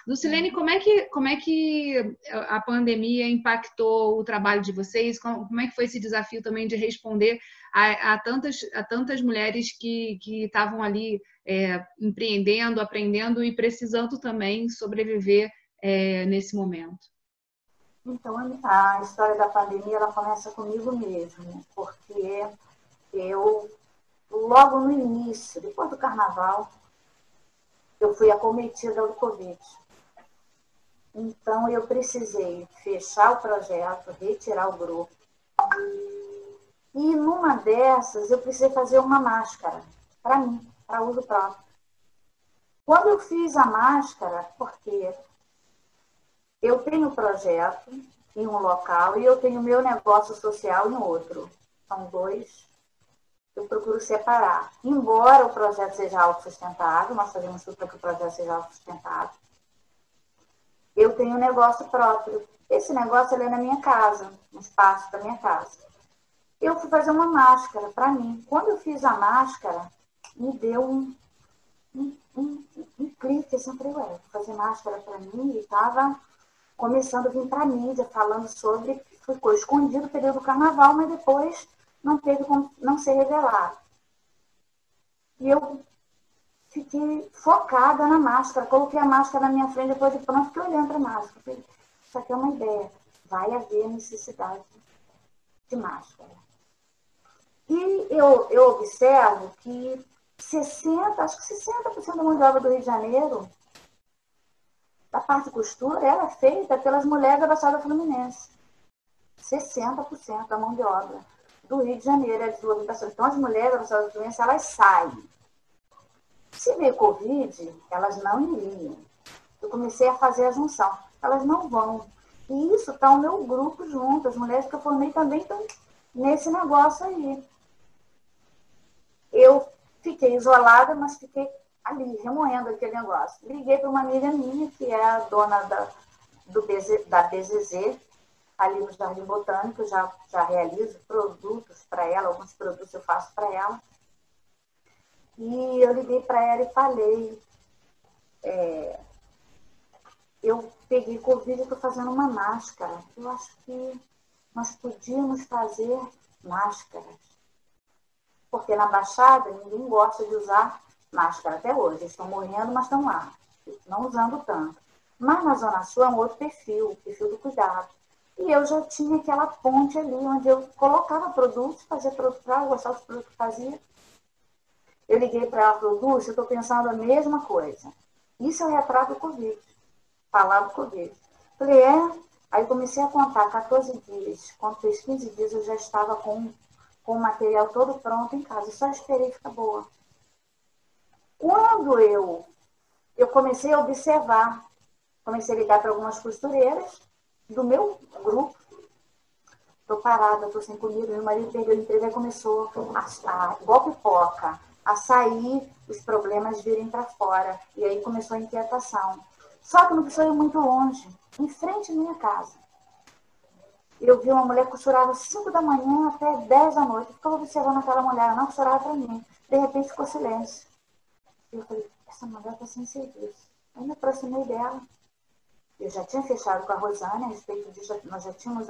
Lucilene, como é que a pandemia impactou o trabalho de vocês? Como é que foi esse desafio também de responder a tantas mulheres que estavam ali empreendendo, aprendendo e precisando também sobreviver nesse momento? Então, a história da pandemia, ela começa comigo mesmo, porque eu, logo no início, depois do carnaval, eu fui acometida do Covid. Então, eu precisei fechar o projeto, retirar o grupo. E numa dessas, eu precisei fazer uma máscara para mim, para uso próprio. Quando eu fiz a máscara, porque eu tenho projeto em um local e eu tenho meu negócio social em outro. São dois. Eu procuro separar. Embora o projeto seja autossustentável, nós fazemos tudo para que o projeto seja autossustentável, eu tenho um negócio próprio. Esse negócio é na minha casa, no espaço da minha casa. Eu fui fazer uma máscara para mim. Quando eu fiz a máscara, me deu um clique, assim, eu falei, vou fazer máscara para mim, e estava começando a vir para a mídia, falando sobre, ficou escondido no período do carnaval, mas depois não teve como não ser revelado. E eu fiquei focada na máscara, coloquei a máscara na minha frente, depois de pronto, fiquei olhando para a máscara. Falei, isso aqui é uma ideia, vai haver necessidade de máscara. E eu observo que acho que 60% da mão de obra do Rio de Janeiro a parte de costura ela é feita pelas mulheres da Baixada Fluminense. 60% da mão de obra do Rio de Janeiro é de desocupação. Então, as mulheres da Baixada Fluminense, elas saem. Se veio Covid, elas não iriam. Eu comecei a fazer a junção. Elas não vão. E isso está o meu grupo junto. As mulheres que eu formei também estão nesse negócio aí. Eu fiquei isolada, mas fiquei ali, remoendo aquele negócio. Liguei para uma amiga minha, que é a dona da BZZ, ali no Jardim Botânico. Já realizo produtos para ela, alguns produtos eu faço para ela. E eu liguei para ela e falei, eu peguei Covid e estou fazendo uma máscara. Eu acho que nós podíamos fazer máscaras. Porque na Baixada ninguém gosta de usar máscara até hoje. Eles estão morrendo, mas estão lá, não usando tanto. Mas na Zona Sul é um outro perfil, o perfil do cuidado. E eu já tinha aquela ponte ali, onde eu colocava produtos, fazia produto para ela, gostava dos produtos que fazia. Eu liguei para ela e falei, Lúcia, eu estou pensando a mesma coisa. Isso é o retrato do Covid. Falar do Covid. Falei, Aí comecei a contar 14 dias. Quando fez 15 dias, eu já estava com o material todo pronto em casa. Eu só esperei ficar boa. Quando eu comecei a observar, comecei a ligar para algumas costureiras do meu grupo. Estou parada, estou sem comida, meu marido perdeu o emprego, aí começou igual pipoca, a sair, os problemas virem para fora. E aí começou a inquietação. Só que não precisou ir muito longe, em frente à minha casa. Eu vi uma mulher que costurava 5 da manhã até 10 da noite. Eu ficava observando aquela mulher, ela não costurava para mim. De repente ficou silêncio. Eu falei, essa mulher está sem serviço. Aí me aproximei dela. Eu já tinha fechado com a Rosane a respeito disso, nós já tínhamos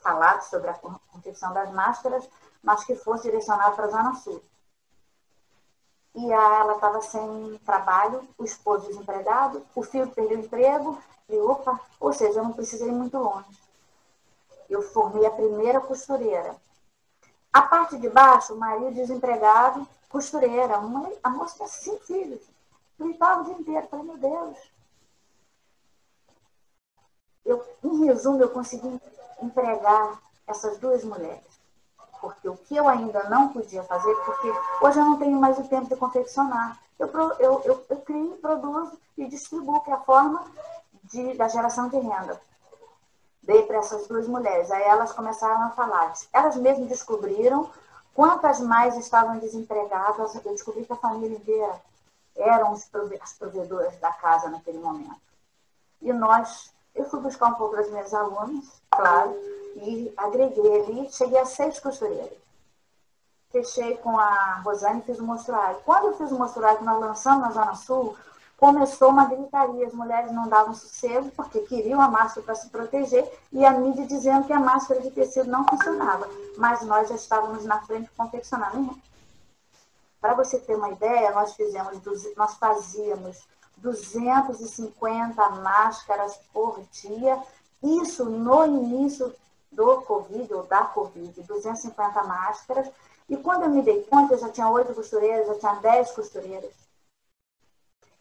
falado sobre a confecção das máscaras, mas que fosse direcionado para a Zona Sul. E ela estava sem trabalho, o esposo desempregado, o filho perdeu o emprego, e ou seja, eu não precisei ir muito longe. Eu formei a primeira costureira. A parte de baixo, o marido desempregado, costureira. A moça tinha 5 filhos. Gritava o dia inteiro. Falei, meu Deus. Em resumo, eu consegui empregar essas 2 mulheres. Porque o que eu ainda não podia fazer, porque hoje eu não tenho mais o tempo de confeccionar. Eu crio, produzo e distribuo, que é a forma da geração de renda. Dei para essas 2 mulheres. Aí elas começaram a falar. Elas mesmas descobriram quantas mais estavam desempregadas. Eu descobri que a família inteira eram as provedoras da casa naquele momento. E eu fui buscar um pouco das minhas alunas, claro, e agreguei ali, cheguei a 6 costureiras. Fechei com a Rosane e fiz o mostruário. Quando eu fiz o mostruário que nós lançamos na Zona Sul, começou uma gritaria. As mulheres não davam sossego porque queriam a máscara para se proteger e a mídia dizendo que a máscara de tecido não funcionava. Mas nós já estávamos na frente confeccionando. Para você ter uma ideia, nós fazíamos 250 máscaras por dia. Isso no início do Covid, ou da Covid, 250 máscaras. E quando eu me dei conta, eu já tinha 8 costureiras, já tinha 10 costureiras.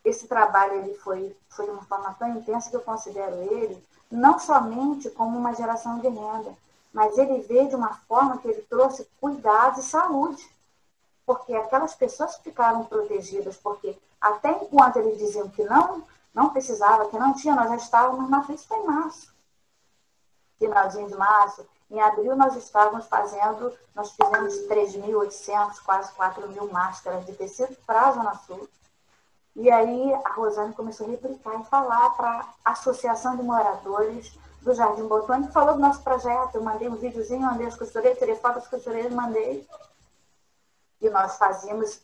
Esse trabalho ele foi de uma forma tão intensa que eu considero ele não somente como uma geração de renda, mas ele veio de uma forma que ele trouxe cuidado e saúde. Porque aquelas pessoas ficaram protegidas, porque até enquanto eles diziam que não precisava, que não tinha, nós já estávamos na frente em março. Finalzinho de março, em abril nós fizemos 3.800, quase 4.000 máscaras de tecido para a Zona Sul. E aí a Rosane começou a replicar e falar para a Associação de Moradores do Jardim Botânico, falou do nosso projeto. Eu mandei um videozinho, mandei as costureiras, tirei foto das costureiras, mandei. E nós fazíamos,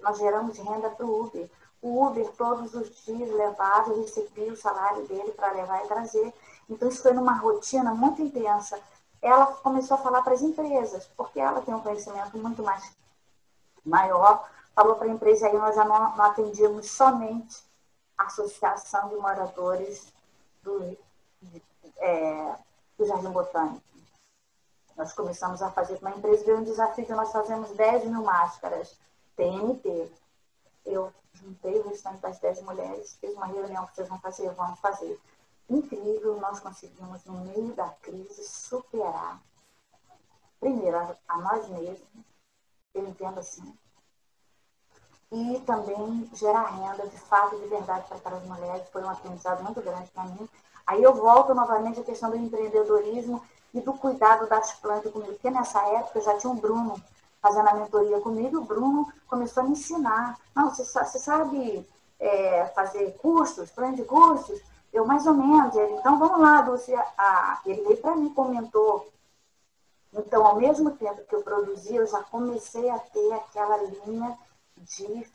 nós geramos renda para o Uber. O Uber todos os dias levava e recebia o salário dele para levar e trazer. Então isso foi numa rotina muito intensa. Ela começou a falar para as empresas, porque ela tem um conhecimento muito mais maior. Falou para a empresa, aí nós já não atendíamos somente a Associação de Moradores do Jardim Botânico. Nós começamos a fazer com uma empresa, veio um desafio que nós fazemos 10.000 máscaras, TNT. eu juntei o restante das 10 mulheres, fiz uma reunião que vocês vão fazer, vamos fazer. Incrível, nós conseguimos, no meio da crise, superar, primeiro, a nós mesmos, eu entendo assim, e também gerar renda, de fato, de verdade, para as mulheres. Foi um aprendizado muito grande para mim. Aí eu volto novamente à questão do empreendedorismo e do cuidado das plantas comigo, porque nessa época já tinha um Bruno fazendo a mentoria comigo, e o Bruno começou a me ensinar. Não, você sabe fazer cursos, plano de cursos? Eu, mais ou menos. Ele, então, vamos lá, Dulce. Ele veio para mim, comentou. Então, ao mesmo tempo que eu produzia, eu já comecei a ter aquela linha de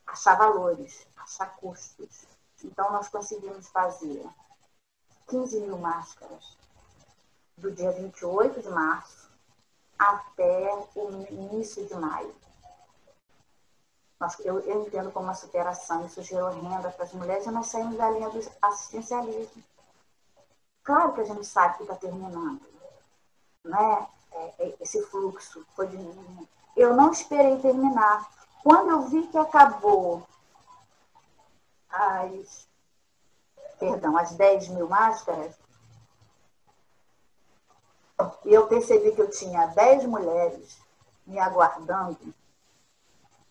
achar valores, achar custos. Então, nós conseguimos fazer 15 mil máscaras do dia 28 de março até o início de maio. Eu entendo como uma superação, isso gerou renda para as mulheres e nós saímos da linha do assistencialismo. Claro que a gente sabe que está terminando, né? Esse fluxo foi diminuindo. Eu não esperei terminar. Quando eu vi que acabou as 10 mil máscaras, e eu percebi que eu tinha 10 mulheres me aguardando.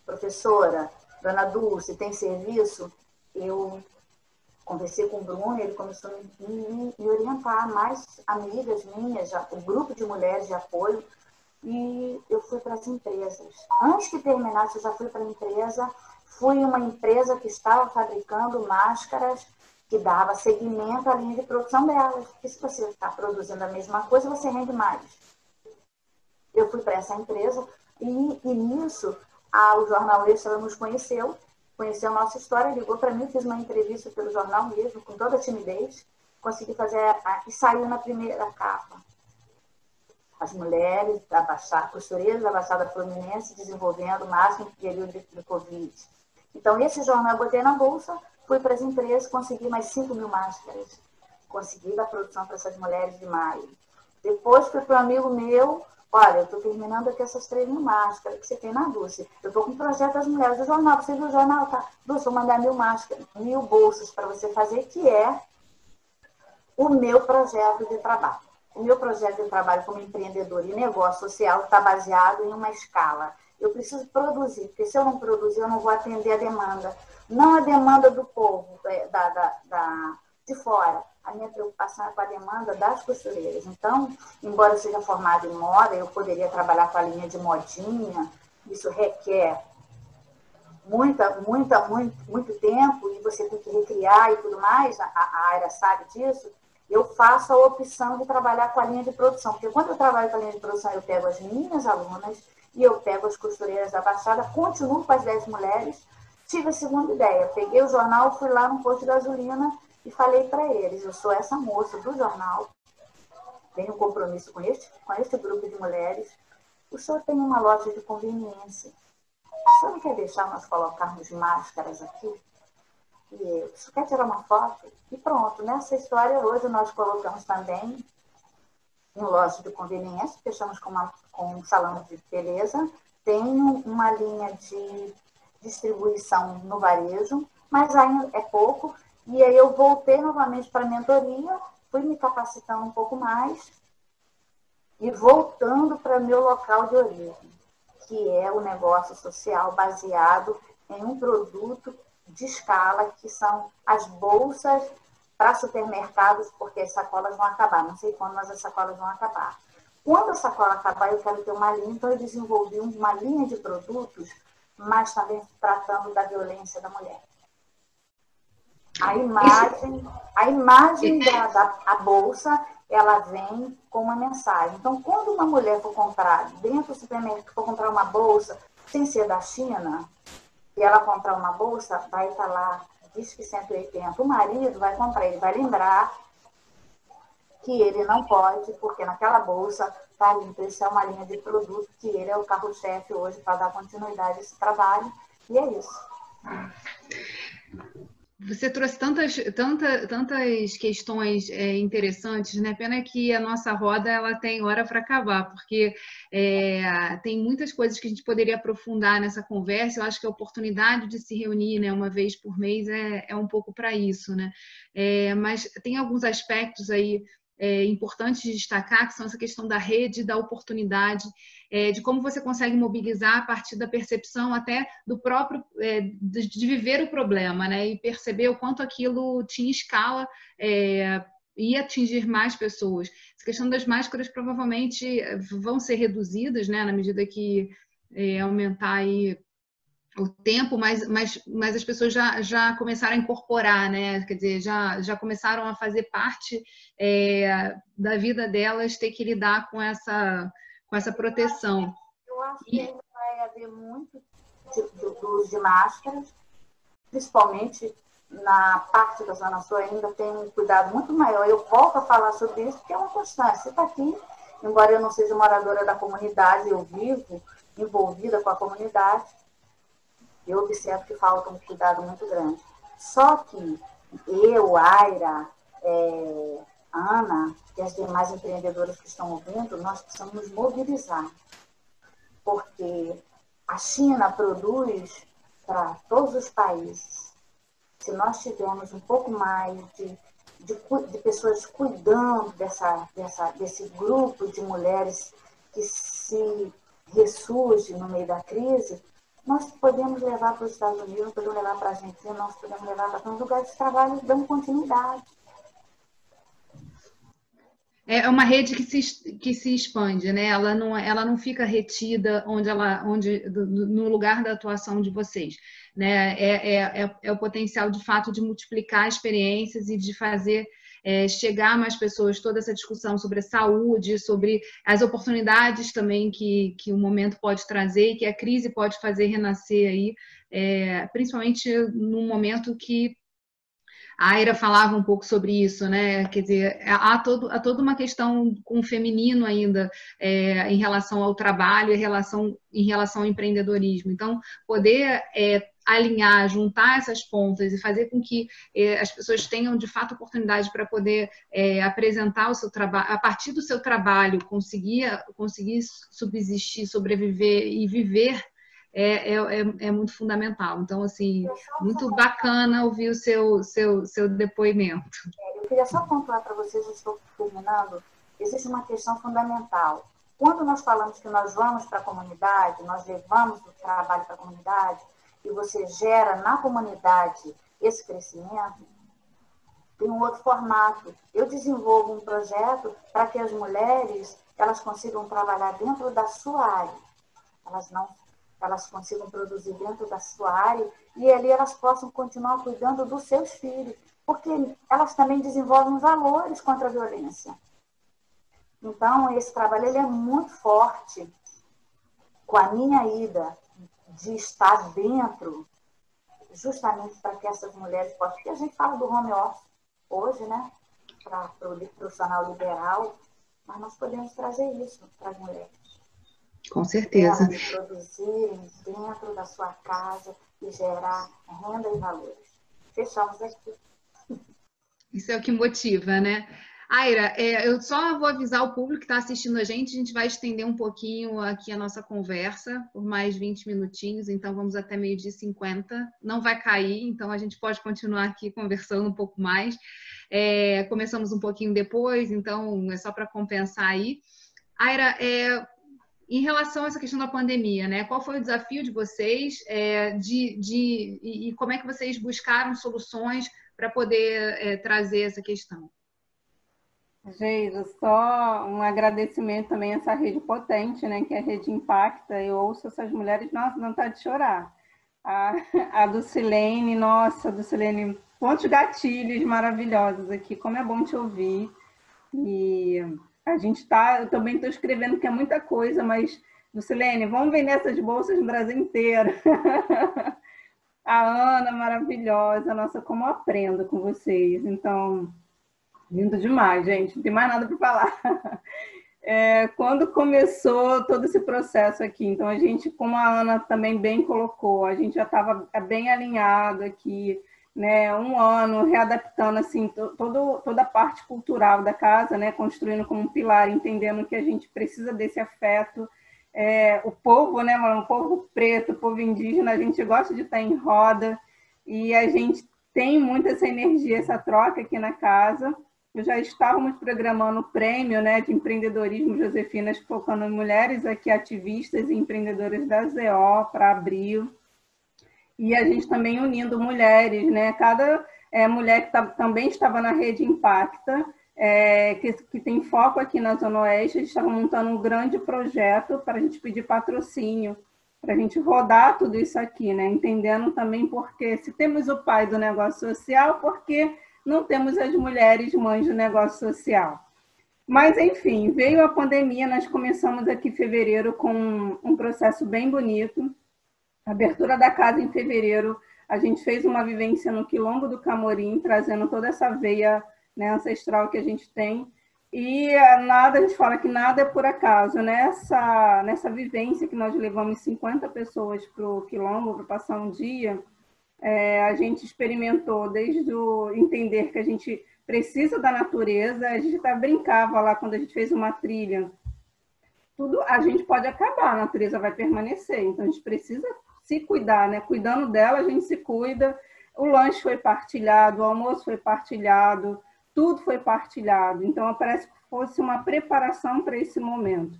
Professora, dona Dulce, tem serviço? Eu conversei com o Bruno, ele começou a me orientar, mais amigas minhas, o grupo de mulheres de apoio, e eu fui para as empresas. Antes que terminasse, eu já fui para a empresa. Fui uma empresa que estava fabricando máscaras que dava seguimento à linha de produção delas. Porque se você está produzindo a mesma coisa, você rende mais. Eu fui para essa empresa e nisso o Jornal Extra nos conheceu a nossa história, ligou para mim, fiz uma entrevista pelo jornal mesmo, com toda a timidez, consegui fazer e saiu na primeira capa. As mulheres da Baixada, costureiras da Baixada Fluminense desenvolvendo máscara no período de Covid. Então, esse jornal eu botei na bolsa, fui para as empresas, consegui mais 5 mil máscaras. Consegui dar produção para essas mulheres de maio. Depois fui para um amigo meu, olha, eu estou terminando aqui essas 3 mil máscaras que você tem na Dulce. Eu estou com um projeto das mulheres do jornal, você viu o jornal? Tá? Dulce, vou mandar 1.000 máscaras, 1.000 bolsas para você fazer, que é o meu projeto de trabalho. O meu projeto de trabalho como empreendedor e negócio social está baseado em uma escala. Eu preciso produzir, porque se eu não produzir, eu não vou atender a demanda. Não a demanda do povo, de fora. A minha preocupação é com a demanda das costureiras. Então, embora eu seja formada em moda, eu poderia trabalhar com a linha de modinha. Isso requer muito tempo e você tem que recriar e tudo mais. A Aira sabe disso. Eu faço a opção de trabalhar com a linha de produção. Porque quando eu trabalho com a linha de produção, eu pego as minhas alunas e eu pego as costureiras da Baixada, continuo com as 10 mulheres. Tive a segunda ideia. Peguei o jornal, fui lá no posto de gasolina e falei para eles, eu sou essa moça do jornal, tenho um compromisso com este grupo de mulheres. O senhor tem uma loja de conveniência. O senhor não quer deixar nós colocarmos máscaras aqui? E o senhor quer tirar uma foto? E pronto, nessa história hoje nós colocamos também em loja de conveniência, fechamos com um salão de beleza, tenho uma linha de distribuição no varejo, mas ainda é pouco. E aí eu voltei novamente para a mentoria, fui me capacitando um pouco mais e voltando para meu local de origem, que é o negócio social baseado em um produto de escala, que são as bolsas para supermercados, porque as sacolas vão acabar. Não sei quando, mas as sacolas vão acabar. Quando a sacola acabar, eu quero ter uma linha, então eu desenvolvi uma linha de produtos, mas também tratando da violência da mulher. A imagem da bolsa, ela vem com uma mensagem. Então, quando uma mulher for comprar dentro do supermercado, for comprar uma bolsa, sem ser da China, e ela comprar uma bolsa, vai estar lá, diz que 180. O marido vai comprar, ele vai lembrar que ele não pode, porque naquela bolsa está limpa. Isso é uma linha de produto, que ele é o carro-chefe hoje para dar continuidade a esse trabalho. E é isso. Você trouxe tantas questões interessantes, né? Pena que a nossa roda ela tem hora para acabar, porque tem muitas coisas que a gente poderia aprofundar nessa conversa. Eu acho que a oportunidade de se reunir, né, uma vez por mês é um pouco para isso, né? Mas tem alguns aspectos aí importantes de destacar, que são essa questão da rede, da oportunidade, de como você consegue mobilizar a partir da percepção até do próprio, de viver o problema, né? E perceber o quanto aquilo tinha escala e atingir mais pessoas. Essa questão das máscaras provavelmente vão ser reduzidas, né? Na medida que aumentar aí o tempo, mas as pessoas já começaram a incorporar, né? Quer dizer, já começaram a fazer parte da vida delas, ter que lidar com essa proteção. Eu acho que ainda vai haver muito do uso de máscaras, principalmente na parte da Zona Sul, ainda tem um cuidado muito maior. Eu volto a falar sobre isso, porque é uma constância. Você está aqui, embora eu não seja moradora da comunidade, eu vivo envolvida com a comunidade, eu observo que falta um cuidado muito grande. Só que eu, Aira, Ana e as demais empreendedoras que estão ouvindo, nós precisamos nos mobilizar. Porque a China produz para todos os países. Se nós tivermos um pouco mais de pessoas cuidando desse grupo de mulheres que se ressurge no meio da crise, nós podemos levar para os Estados Unidos, podemos levar para a Argentina, nós podemos levar para todos os lugares de trabalho dando continuidade. É uma rede que se expande, né? Ela não fica retida no lugar da atuação de vocês, né? É o potencial, de fato, de multiplicar experiências e de fazer chegar a mais pessoas toda essa discussão sobre a saúde, sobre as oportunidades também que o momento pode trazer e que a crise pode fazer renascer aí, principalmente num momento que a Aira falava um pouco sobre isso, né? Quer dizer, há toda uma questão com o feminino ainda em relação ao trabalho, em relação ao empreendedorismo. Então, poder alinhar, juntar essas pontas e fazer com que as pessoas tenham, de fato, oportunidade para poder apresentar o seu trabalho, a partir do seu trabalho, conseguir subsistir, sobreviver e viver, é muito fundamental. Então, assim, muito bacana ouvir o seu depoimento. Eu queria só pontuar para vocês, eu estou terminando, existe uma questão fundamental. Quando nós falamos que nós vamos para a comunidade, nós levamos o trabalho para a comunidade, e você gera na comunidade esse crescimento, tem um outro formato. Eu desenvolvo um projeto para que as mulheres elas consigam trabalhar dentro da sua área. Elas consigam produzir dentro da sua área e ali elas possam continuar cuidando dos seus filhos, porque elas também desenvolvem valores contra a violência. Então, esse trabalho ele é muito forte. Com a minha ida de estar dentro, justamente para que essas mulheres possam... Porque a gente fala do home office hoje, né? Para o profissional liberal, mas nós podemos trazer isso para as mulheres. Com certeza. Elas produzirem dentro da sua casa e gerar renda e valores. Fechamos aqui. Isso é o que motiva, né? Aira, eu só vou avisar o público que está assistindo a gente vai estender um pouquinho aqui a nossa conversa, por mais 20 minutinhos, então vamos até 12h50. Não vai cair, então a gente pode continuar aqui conversando um pouco mais. Começamos um pouquinho depois, então é só para compensar aí. Aira, em relação a essa questão da pandemia, né? Qual foi o desafio de vocês e como é que vocês buscaram soluções para poder trazer essa questão? Geisa, só um agradecimento também a essa rede potente, né? Que é a Rede Impacta. Eu ouço essas mulheres, nossa, não tá de chorar. A Dulcilene, nossa, Dulcilene, quantos gatilhos maravilhosos aqui, como é bom te ouvir. E a gente eu também estou escrevendo que é muita coisa, mas, Dulcilene, vamos vender essas bolsas no Brasil inteiro. A Ana, maravilhosa, nossa, como eu aprendo com vocês. Então, lindo demais, gente, não tem mais nada para falar. Quando começou todo esse processo aqui, então a gente, como a Ana também bem colocou, a gente já estava bem alinhado aqui, né, um ano readaptando assim toda a parte cultural da casa, né, construindo como um pilar, entendendo que a gente precisa desse afeto. O povo, né, o povo preto, o povo indígena, a gente gosta de estar em roda e a gente tem muito essa energia, essa troca aqui na casa. Já estávamos programando o prêmio, né, de empreendedorismo Josefinas, focando em mulheres aqui ativistas e empreendedoras da ZO para abril. E a gente também unindo mulheres, né? Cada mulher que também estava na rede Impacta, que tem foco aqui na Zona Oeste, a gente estava montando um grande projeto para a gente pedir patrocínio, para a gente rodar tudo isso aqui, né? Entendendo também porque se temos o pai do negócio social, porque não temos as mulheres mães do negócio social. Mas, enfim, veio a pandemia, nós começamos aqui em fevereiro com um processo bem bonito. Abertura da casa em fevereiro, a gente fez uma vivência no Quilombo do Camorim, trazendo toda essa veia, né, ancestral que a gente tem. E a gente fala que nada é por acaso. Nessa vivência que nós levamos 50 pessoas para o Quilombo para passar um dia, a gente experimentou desde o entender que a gente precisa da natureza, a gente até brincava lá quando a gente fez uma trilha. Tudo a gente pode acabar, a natureza vai permanecer, então a gente precisa se cuidar, né? Cuidando dela, a gente se cuida. O lanche foi partilhado, o almoço foi partilhado, tudo foi partilhado. Então, parece que fosse uma preparação para esse momento.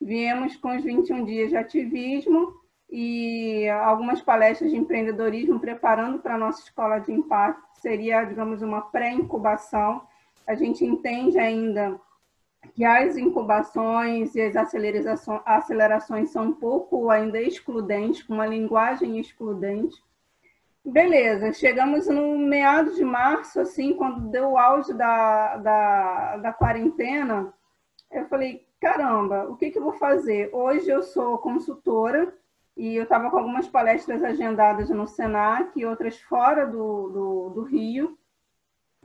Viemos com os 21 dias de ativismo e algumas palestras de empreendedorismo preparando para a nossa escola de impacto. Seria, digamos, uma pré-incubação. A gente entende ainda que as incubações e as acelerações são um pouco ainda excludentes, com uma linguagem excludente. Beleza, chegamos no meados de março, assim, quando deu o auge da quarentena, eu falei, caramba, o que eu vou fazer? Hoje eu sou consultora e eu estava com algumas palestras agendadas no Senac e outras fora do Rio,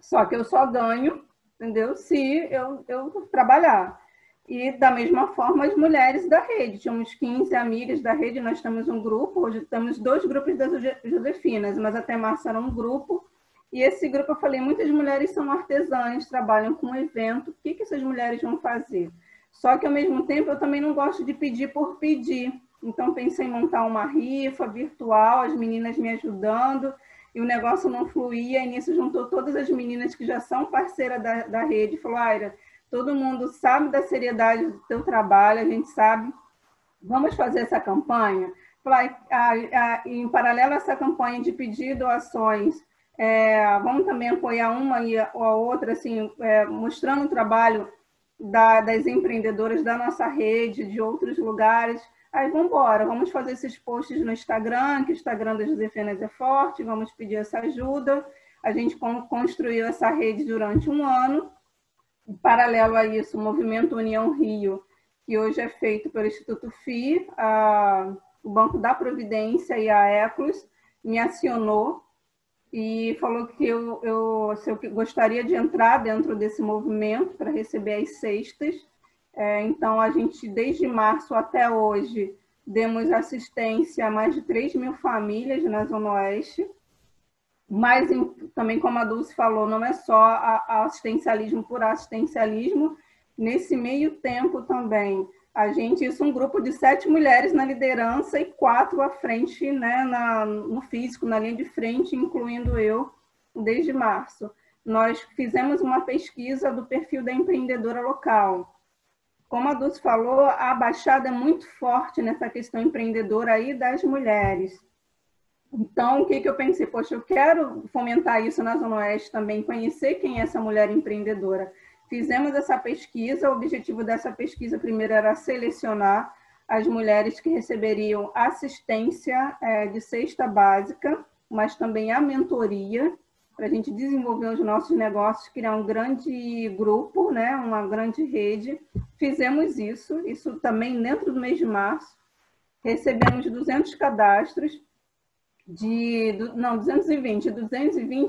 só que eu só ganho, entendeu? Se eu trabalhar. E, da mesma forma, as mulheres da rede. Tínhamos 15 amigas da rede, nós temos um grupo, hoje temos 2 grupos das Josefinas, mas até março era um grupo. E esse grupo, eu falei, muitas mulheres são artesãs, trabalham com evento, o que essas mulheres vão fazer? Só que, ao mesmo tempo, eu também não gosto de pedir por pedir. Então, pensei em montar uma rifa virtual, as meninas me ajudando, e o negócio não fluía, e nisso juntou todas as meninas que já são parceiras da rede, falou, Aira, todo mundo sabe da seriedade do teu trabalho, a gente sabe, vamos fazer essa campanha? Falei, em paralelo a essa campanha de pedir doações, vamos também apoiar uma e a outra, assim, mostrando o trabalho das empreendedoras da nossa rede, de outros lugares. Aí, vamos embora, vamos fazer esses posts no Instagram, que o Instagram das Josefinas é forte, vamos pedir essa ajuda. A gente construiu essa rede durante um ano. Em paralelo a isso, o Movimento União Rio, que hoje é feito pelo Instituto FI, o Banco da Providência e a Eclos, me acionou e falou que se eu gostaria de entrar dentro desse movimento para receber as cestas. Então, a gente, desde março até hoje, demos assistência a mais de 3.000 famílias na Zona Oeste. Mas, também, como a Dulce falou, não é só assistencialismo por assistencialismo. Nesse meio tempo também, isso é um grupo de 7 mulheres na liderança e 4 à frente, né, no físico, na linha de frente, incluindo eu, desde março. Nós fizemos uma pesquisa do perfil da empreendedora local. Como a Dulce falou, a Baixada é muito forte nessa questão empreendedora aí das mulheres. Então, o que eu pensei? Poxa, eu quero fomentar isso na Zona Oeste também, conhecer quem é essa mulher empreendedora. Fizemos essa pesquisa, o objetivo dessa pesquisa primeiro era selecionar as mulheres que receberiam assistência de cesta básica, mas também a mentoria, para a gente desenvolver os nossos negócios, criar um grande grupo, né, uma grande rede. Fizemos isso também dentro do mês de março. Recebemos 200 cadastros, 220,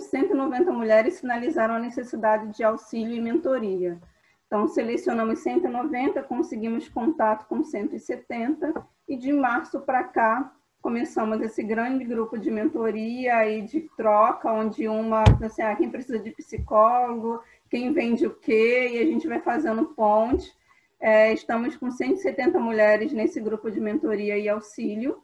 190 mulheres sinalizaram a necessidade de auxílio e mentoria. Então, selecionamos 190, conseguimos contato com 170, e de março para cá, começamos esse grande grupo de mentoria e de troca, onde uma, assim, quem precisa de psicólogo, quem vende o quê, e a gente vai fazendo ponte. Estamos com 170 mulheres nesse grupo de mentoria e auxílio.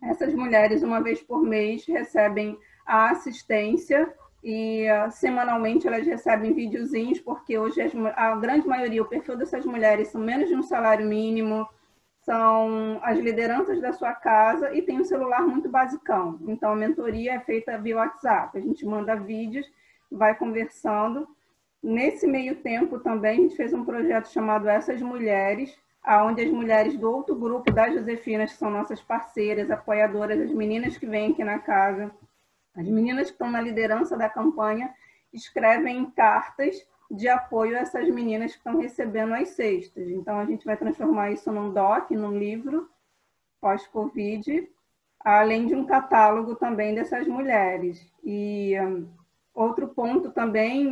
Essas mulheres, uma vez por mês, recebem a assistência e semanalmente elas recebem videozinhos, porque hoje a grande maioria, o perfil dessas mulheres são menos de um salário mínimo, são as lideranças da sua casa e tem um celular muito basicão. Então, a mentoria é feita via WhatsApp. A gente manda vídeos, vai conversando. Nesse meio tempo também, a gente fez um projeto chamado Essas Mulheres, onde as mulheres do outro grupo das Josefinas, que são nossas parceiras, apoiadoras, as meninas que vêm aqui na casa, as meninas que estão na liderança da campanha, escrevem cartas de apoio a essas meninas que estão recebendo as cestas. Então, a gente vai transformar isso num doc, num livro pós-Covid, além de um catálogo também dessas mulheres. E outro ponto também,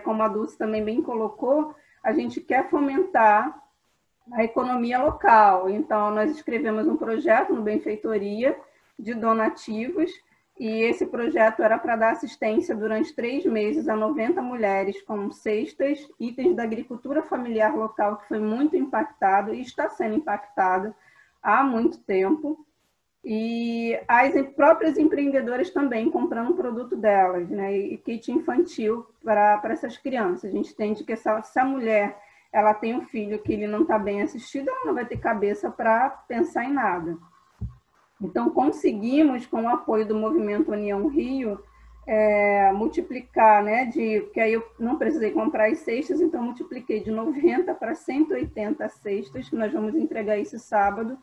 como a Dulce também bem colocou, a gente quer fomentar a economia local. Então, nós escrevemos um projeto no Benfeitoria de donativos, e esse projeto era para dar assistência durante 3 meses a 90 mulheres com cestas, itens da agricultura familiar local, que foi muito impactado e está sendo impactado há muito tempo. E as próprias empreendedoras também comprando produto delas, né? E kit infantil para essas crianças. A gente entende que se a mulher ela tem um filho que ele não está bem assistido, ela não vai ter cabeça para pensar em nada. Então, conseguimos, com o apoio do Movimento União Rio, multiplicar, né, que aí eu não precisei comprar as cestas, então multipliquei de 90 para 180 cestas, que nós vamos entregar esse sábado,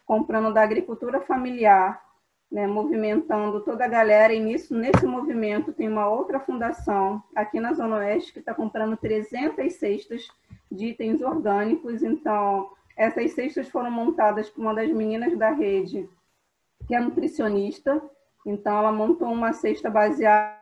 comprando da agricultura familiar, né, movimentando toda a galera, e nesse movimento tem uma outra fundação aqui na Zona Oeste que está comprando 300 cestas de itens orgânicos. Então, essas cestas foram montadas por uma das meninas da rede, que é nutricionista. Então, ela montou uma cesta baseada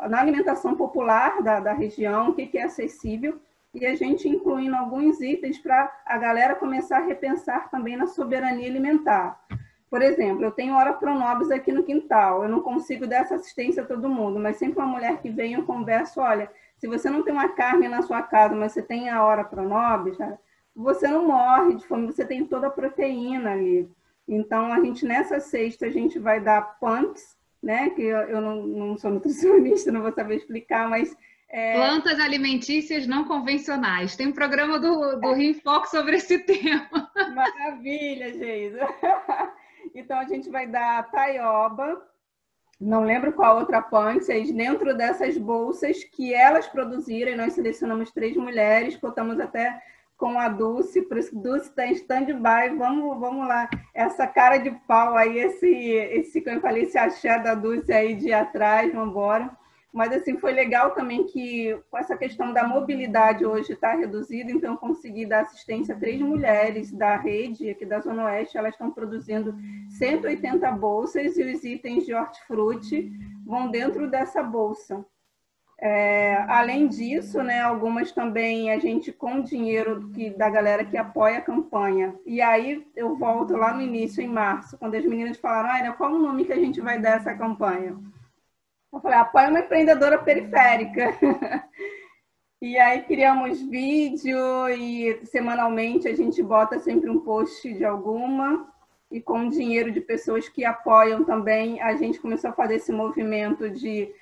na alimentação popular da região, o que é acessível, e a gente incluindo alguns itens para a galera começar a repensar também na soberania alimentar. Por exemplo, eu tenho Ora Pronobis aqui no quintal, eu não consigo dar essa assistência a todo mundo, mas sempre uma mulher que vem, eu converso, olha, se você não tem uma carne na sua casa, mas você tem a Ora Pronobis, você não morre de fome, você tem toda a proteína ali. Então, a gente, nessa cesta, a gente vai dar punks, né? Que eu não sou nutricionista, não vou saber explicar, mas... Plantas alimentícias não convencionais. Tem um programa do Rio Foco sobre esse tema. Maravilha, Geisa. Então, a gente vai dar taioba, não lembro qual outra punks, dentro dessas bolsas que elas produziram. Nós selecionamos 3 mulheres, contamos até com a Dulce, por isso que Dulce está em stand-by, vamos lá, essa cara de pau aí, como eu falei, esse axé da Dulce aí de atrás, vamos embora. Mas, assim, foi legal também que, com essa questão da mobilidade hoje está reduzida, então eu consegui dar assistência a 3 mulheres da rede aqui da Zona Oeste, elas estão produzindo 180 bolsas e os itens de hortifruti vão dentro dessa bolsa. Além disso, né, algumas também a gente com dinheiro da galera que apoia a campanha. E aí eu volto lá no início, em março, quando as meninas falaram, qual o nome que a gente vai dar essa campanha? Eu falei, apoia uma empreendedora periférica. E aí criamos vídeo e semanalmente a gente bota sempre um post de alguma, e com dinheiro de pessoas que apoiam também, a gente começou a fazer esse movimento de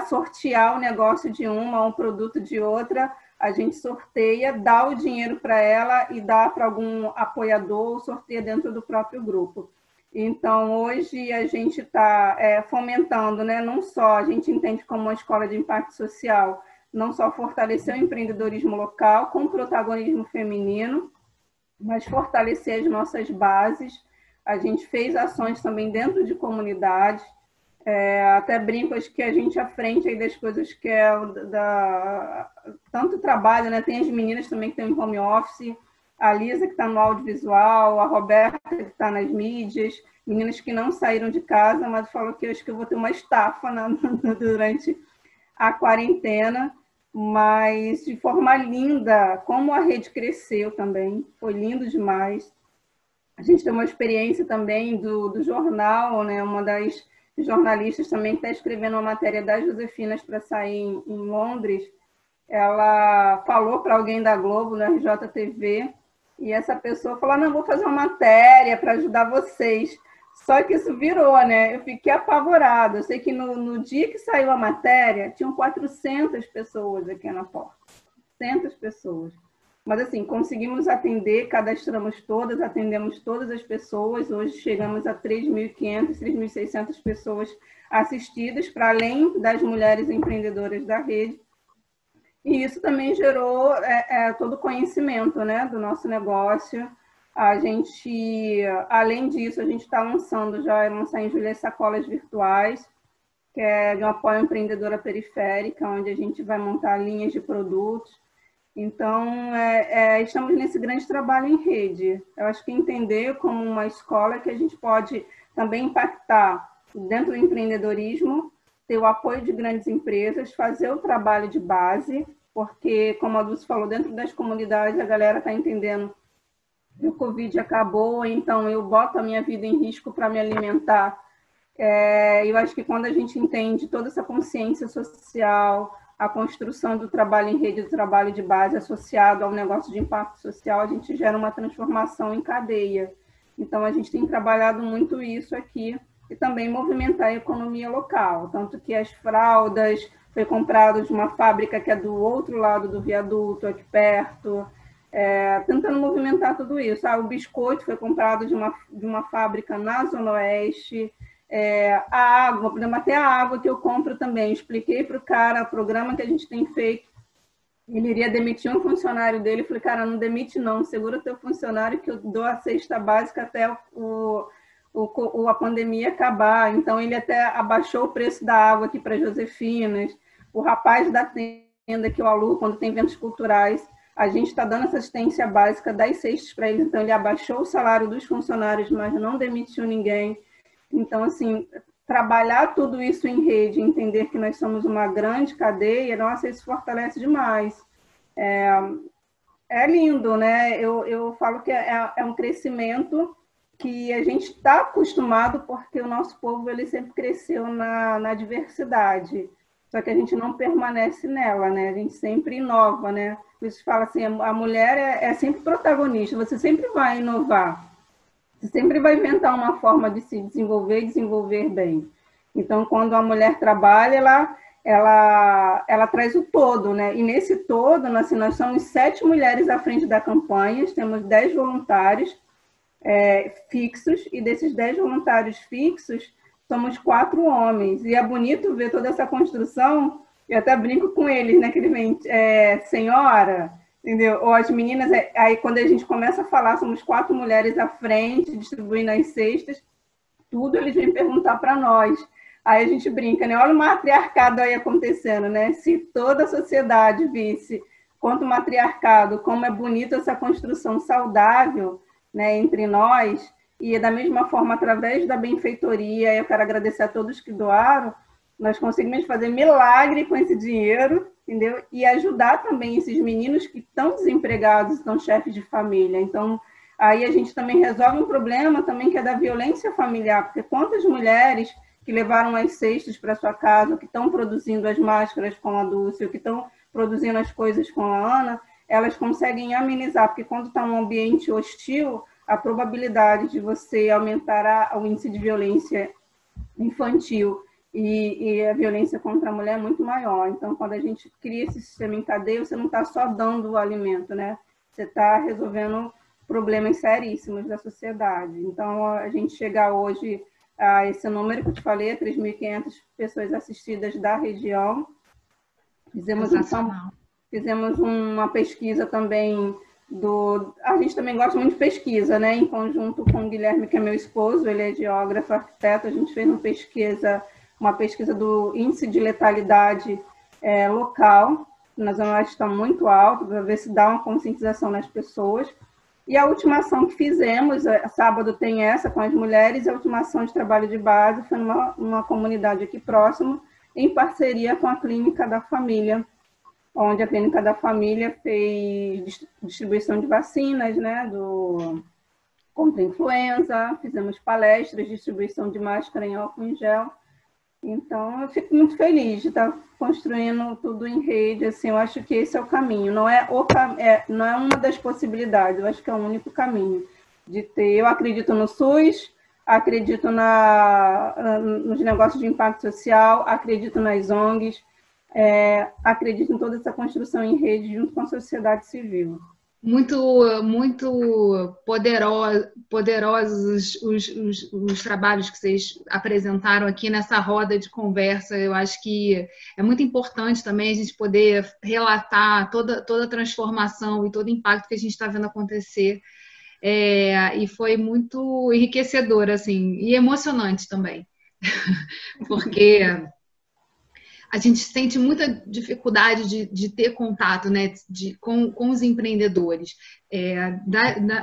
sortear o negócio de um produto de outra, a gente sorteia, dá o dinheiro para ela e dá para algum apoiador, sorteia dentro do próprio grupo. Então, hoje a gente está fomentando, né? Não só a gente entende como uma escola de impacto social, não só fortalecer o empreendedorismo local com protagonismo feminino, mas fortalecer as nossas bases. A gente fez ações também dentro de comunidades, até brinco, acho que a gente à frente aí das coisas que tanto trabalho, né? Tem as meninas também que estão em home office, a Lisa que está no audiovisual, a Roberta que está nas mídias, meninas que não saíram de casa, mas falou que eu acho que eu vou ter uma estafa durante a quarentena, mas de forma linda, como a rede cresceu também, foi lindo demais. A gente tem uma experiência também do jornal, né? Uma das jornalistas também que está escrevendo uma matéria das Josefinas para sair em Londres. Ela falou para alguém da Globo, na RJTV, e essa pessoa falou, não, vou fazer uma matéria para ajudar vocês. Só que isso virou, né? Eu fiquei apavorada. Eu sei que no dia que saiu a matéria, tinham 400 pessoas aqui na porta. 400 pessoas. Mas, assim, conseguimos atender, cadastramos todas, atendemos todas as pessoas. Hoje chegamos a 3.500, 3.600 pessoas assistidas, para além das mulheres empreendedoras da rede. E isso também gerou todo o conhecimento, né, do nosso negócio. A gente, além disso, a gente está lançando, já vai lançar em julho, as sacolas virtuais, que é de um apoio à empreendedora periférica, onde a gente vai montar linhas de produtos. Então, estamos nesse grande trabalho em rede. Eu acho que entender como uma escola que a gente pode também impactar dentro do empreendedorismo, ter o apoio de grandes empresas, fazer o trabalho de base, porque, como a Dulce falou, dentro das comunidades a galera está entendendo que o Covid acabou, então eu boto a minha vida em risco para me alimentar. Eu acho que quando a gente entende toda essa consciência social, a construção do trabalho em rede, do trabalho de base associado ao negócio de impacto social, a gente gera uma transformação em cadeia. Então, a gente tem trabalhado muito isso aqui e também movimentar a economia local. Tanto que as fraldas foi comprado de uma fábrica que é do outro lado do viaduto, aqui perto, tentando movimentar tudo isso. O biscoito foi comprado de uma fábrica na Zona Oeste. A água, por exemplo, até a água que eu compro também. Expliquei para o cara o programa que a gente tem feito. Ele iria demitir um funcionário dele. Eu falei, cara, não demite não, segura teu funcionário que eu dou a cesta básica até a pandemia acabar. Então, ele até abaixou o preço da água aqui para Josefinas. O rapaz da tenda que eu alugo, quando tem eventos culturais, a gente está dando essa assistência básica das cestas para ele. Então, ele abaixou o salário dos funcionários, mas não demitiu ninguém. Então, assim, trabalhar tudo isso em rede, entender que nós somos uma grande cadeia, nossa, isso fortalece demais. É lindo, né? Eu falo que é um crescimento que a gente está acostumado, porque o nosso povo ele sempre cresceu na diversidade, só que a gente não permanece nela, né? A gente sempre inova, né? Por isso fala assim, a mulher é sempre protagonista, você sempre vai inovar. Você sempre vai inventar uma forma de se desenvolver e desenvolver bem. Então, quando a mulher trabalha, ela traz o todo, né? E nesse todo, assim, nós somos 7 mulheres à frente da campanha, temos 10 voluntários fixos, e desses 10 voluntários fixos, somos 4 homens. E é bonito ver toda essa construção, eu até brinco com eles, né? Que ele vem, senhora... Entendeu? Ou as meninas, aí quando a gente começa a falar, somos 4 mulheres à frente, distribuindo as cestas, tudo eles vêm perguntar para nós. Aí a gente brinca, né? Olha o matriarcado aí acontecendo, né? Se toda a sociedade visse quanto matriarcado, como é bonita essa construção saudável, né, entre nós, e da mesma forma, através da benfeitoria, eu quero agradecer a todos que doaram, nós conseguimos fazer milagre com esse dinheiro, entendeu? E ajudar também esses meninos que estão desempregados, estão chefes de família. Então, aí a gente também resolve um problema também que é da violência familiar, porque quantas mulheres que levaram as cestas para sua casa, que estão produzindo as máscaras com a Dulce, que estão produzindo as coisas com a Ana, elas conseguem amenizar, porque quando está um ambiente hostil, a probabilidade de você aumentar o índice de violência infantil e a violência contra a mulher é muito maior. Então, quando a gente cria esse sistema em cadeia, você não está só dando o alimento, né? Você está resolvendo problemas seríssimos da sociedade. Então, a gente chega hoje a esse número que eu te falei, 3.500 pessoas assistidas da região. Fizemos uma pesquisa também a gente também gosta muito de pesquisa, né? Em conjunto com o Guilherme, que é meu esposo, ele é geógrafo, arquiteto, a gente fez uma pesquisa do índice de letalidade local, na Zona Oeste está muito alto, para ver se dá uma conscientização nas pessoas. E a última ação que fizemos, sábado tem essa com as mulheres, a última ação de trabalho de base foi numa comunidade aqui próximo, em parceria com a Clínica da Família, onde a Clínica da Família fez distribuição de vacinas, né, contra a influenza, fizemos palestras, distribuição de máscara em álcool em gel. Então, eu fico muito feliz de estar construindo tudo em rede. Assim, eu acho que esse é o caminho. Não é uma das possibilidades, eu acho que é o único caminho. Eu acredito no SUS, acredito nos negócios de impacto social, acredito nas ONGs, acredito em toda essa construção em rede junto com a sociedade civil. Muito poderosos os trabalhos que vocês apresentaram aqui nessa roda de conversa. Eu acho que é muito importante também a gente poder relatar toda a transformação e todo o impacto que a gente está vendo acontecer. E foi muito enriquecedor, assim, e emocionante também, porque a gente sente muita dificuldade de ter contato, né, com os empreendedores.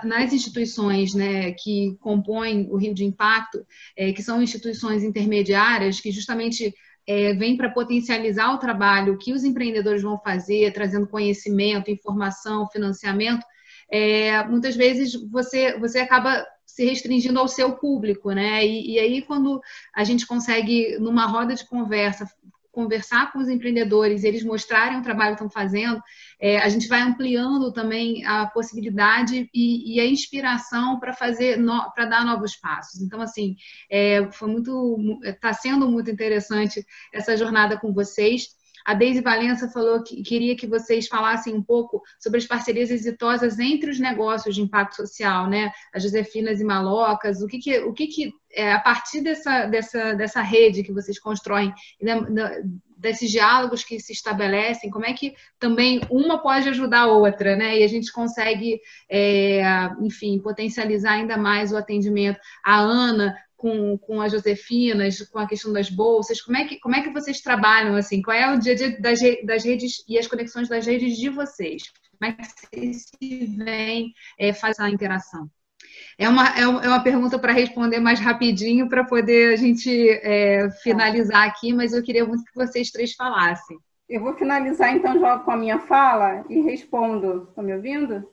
Nas instituições, né, que compõem o Rio de Impacto, que são instituições intermediárias, que justamente vêm para potencializar o trabalho que os empreendedores vão fazer, trazendo conhecimento, informação, financiamento. Muitas vezes você acaba se restringindo ao seu público, né? E aí, quando a gente consegue, numa roda de conversar com os empreendedores, eles mostrarem o trabalho que estão fazendo, a gente vai ampliando também a possibilidade e a inspiração para dar novos passos. Então, assim, está sendo muito interessante essa jornada com vocês. A Deise Valença falou que queria que vocês falassem um pouco sobre as parcerias exitosas entre os negócios de impacto social, né? As Josefinas e Malocas, o que a partir dessa rede que vocês constroem, desses diálogos que se estabelecem, como é que também uma pode ajudar a outra, né? E a gente consegue, enfim, potencializar ainda mais o atendimento. A Ana com as Josefinas, com a questão das bolsas, como é que vocês trabalham, assim? Qual é o dia a dia das redes e as conexões das redes de vocês? Como é que vocês se veem, faz a interação? É uma pergunta para responder mais rapidinho, para poder a gente finalizar aqui, mas eu queria muito que vocês três falassem. Eu vou finalizar, então, já com a minha fala e respondo. Estão me ouvindo?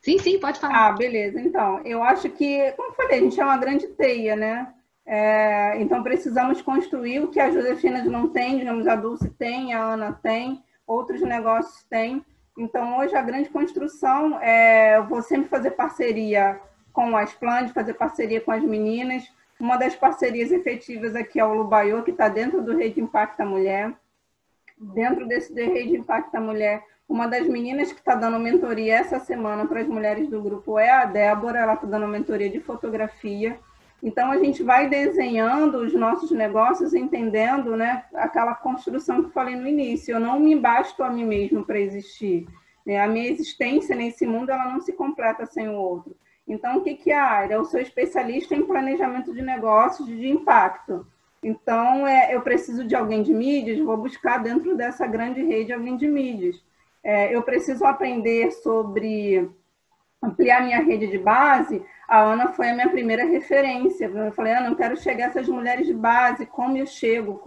Sim, pode falar. Beleza. Então, eu acho que, como eu falei, a gente é uma grande teia, né? Então, precisamos construir o que a Josefina não tem, digamos, a Dulce tem, a Ana tem, outros negócios têm. Então, hoje, a grande construção eu vou sempre fazer parceria com a Asplande, fazer parceria com as meninas. Uma das parcerias efetivas aqui é o Lubaiô, que está dentro do Rede Impacta Mulher. Dentro desse Rede Impacta Mulher, uma das meninas que está dando mentoria essa semana para as mulheres do grupo é a Débora, ela está dando mentoria de fotografia. Então, a gente vai desenhando os nossos negócios, entendendo, né, aquela construção que eu falei no início. Eu não me basto a mim mesmo para existir. A minha existência nesse mundo ela não se completa sem o outro. Então, o que é a área? Eu sou especialista em planejamento de negócios de impacto. Então, eu preciso de alguém de mídias, vou buscar dentro dessa grande rede alguém de mídias. Eu preciso aprender sobre ampliar minha rede de base. A Ana foi a minha primeira referência. Eu falei, Ana, eu quero chegar a essas mulheres de base, como eu chego.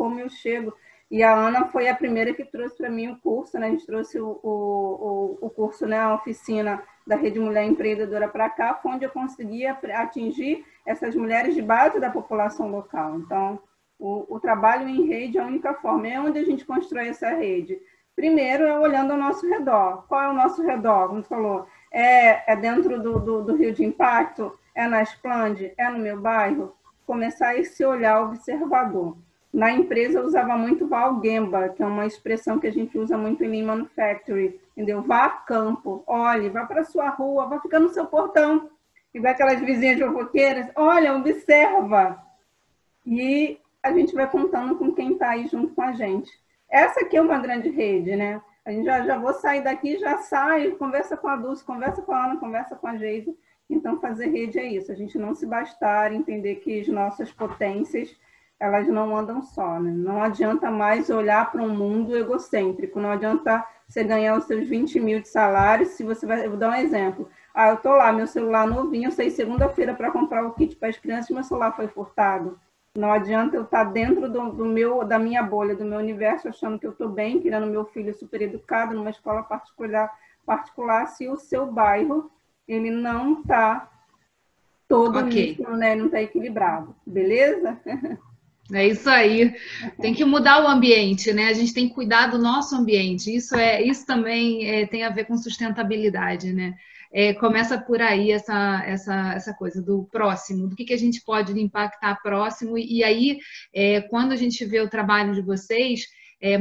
E a Ana foi a primeira que trouxe para mim o curso, né? A gente trouxe o curso, né? A oficina da Rede Mulher Empreendedora para cá, onde eu conseguia atingir essas mulheres de base da população local. Então, o trabalho em rede é a única forma. É onde a gente constrói essa rede. Primeiro, olhando ao nosso redor. Qual é o nosso redor? Como você falou, é dentro do Rio de Impacto? É na Asplande? É no meu bairro? Começar esse olhar observador. Na empresa, eu usava muito Valgemba, que é uma expressão que a gente usa muito em Lean Manufacturing. Entendeu? Vá a campo, olhe, vá para a sua rua, vá ficar no seu portão. Igual aquelas vizinhas fofoqueiras, olha, observa. E a gente vai contando com quem está aí junto com a gente. Essa aqui é uma grande rede, né? A gente já vou sair daqui, já saio, conversa com a Dulce, conversa com a Ana, conversa com a Geise. Então, fazer rede é isso. A gente não se bastar, entender que as nossas potências, elas não andam só, né? Não adianta mais olhar para um mundo egocêntrico. Não adianta você ganhar os seus 20 mil de salário, se você vai... Eu vou dar um exemplo. Eu estou lá, meu celular novinho, eu saí segunda-feira para comprar o kit para as crianças e meu celular foi furtado. Não adianta eu estar dentro da minha bolha, do meu universo, achando que eu estou bem, criando meu filho super educado numa escola particular, se o seu bairro ele não está todo nisso, né, não está equilibrado, beleza? É isso aí. Tem que mudar o ambiente, né? A gente tem que cuidar do nosso ambiente. Isso também tem a ver com sustentabilidade, né? Começa por aí essa coisa do próximo, do que a gente pode impactar próximo. E aí, quando a gente vê o trabalho de vocês,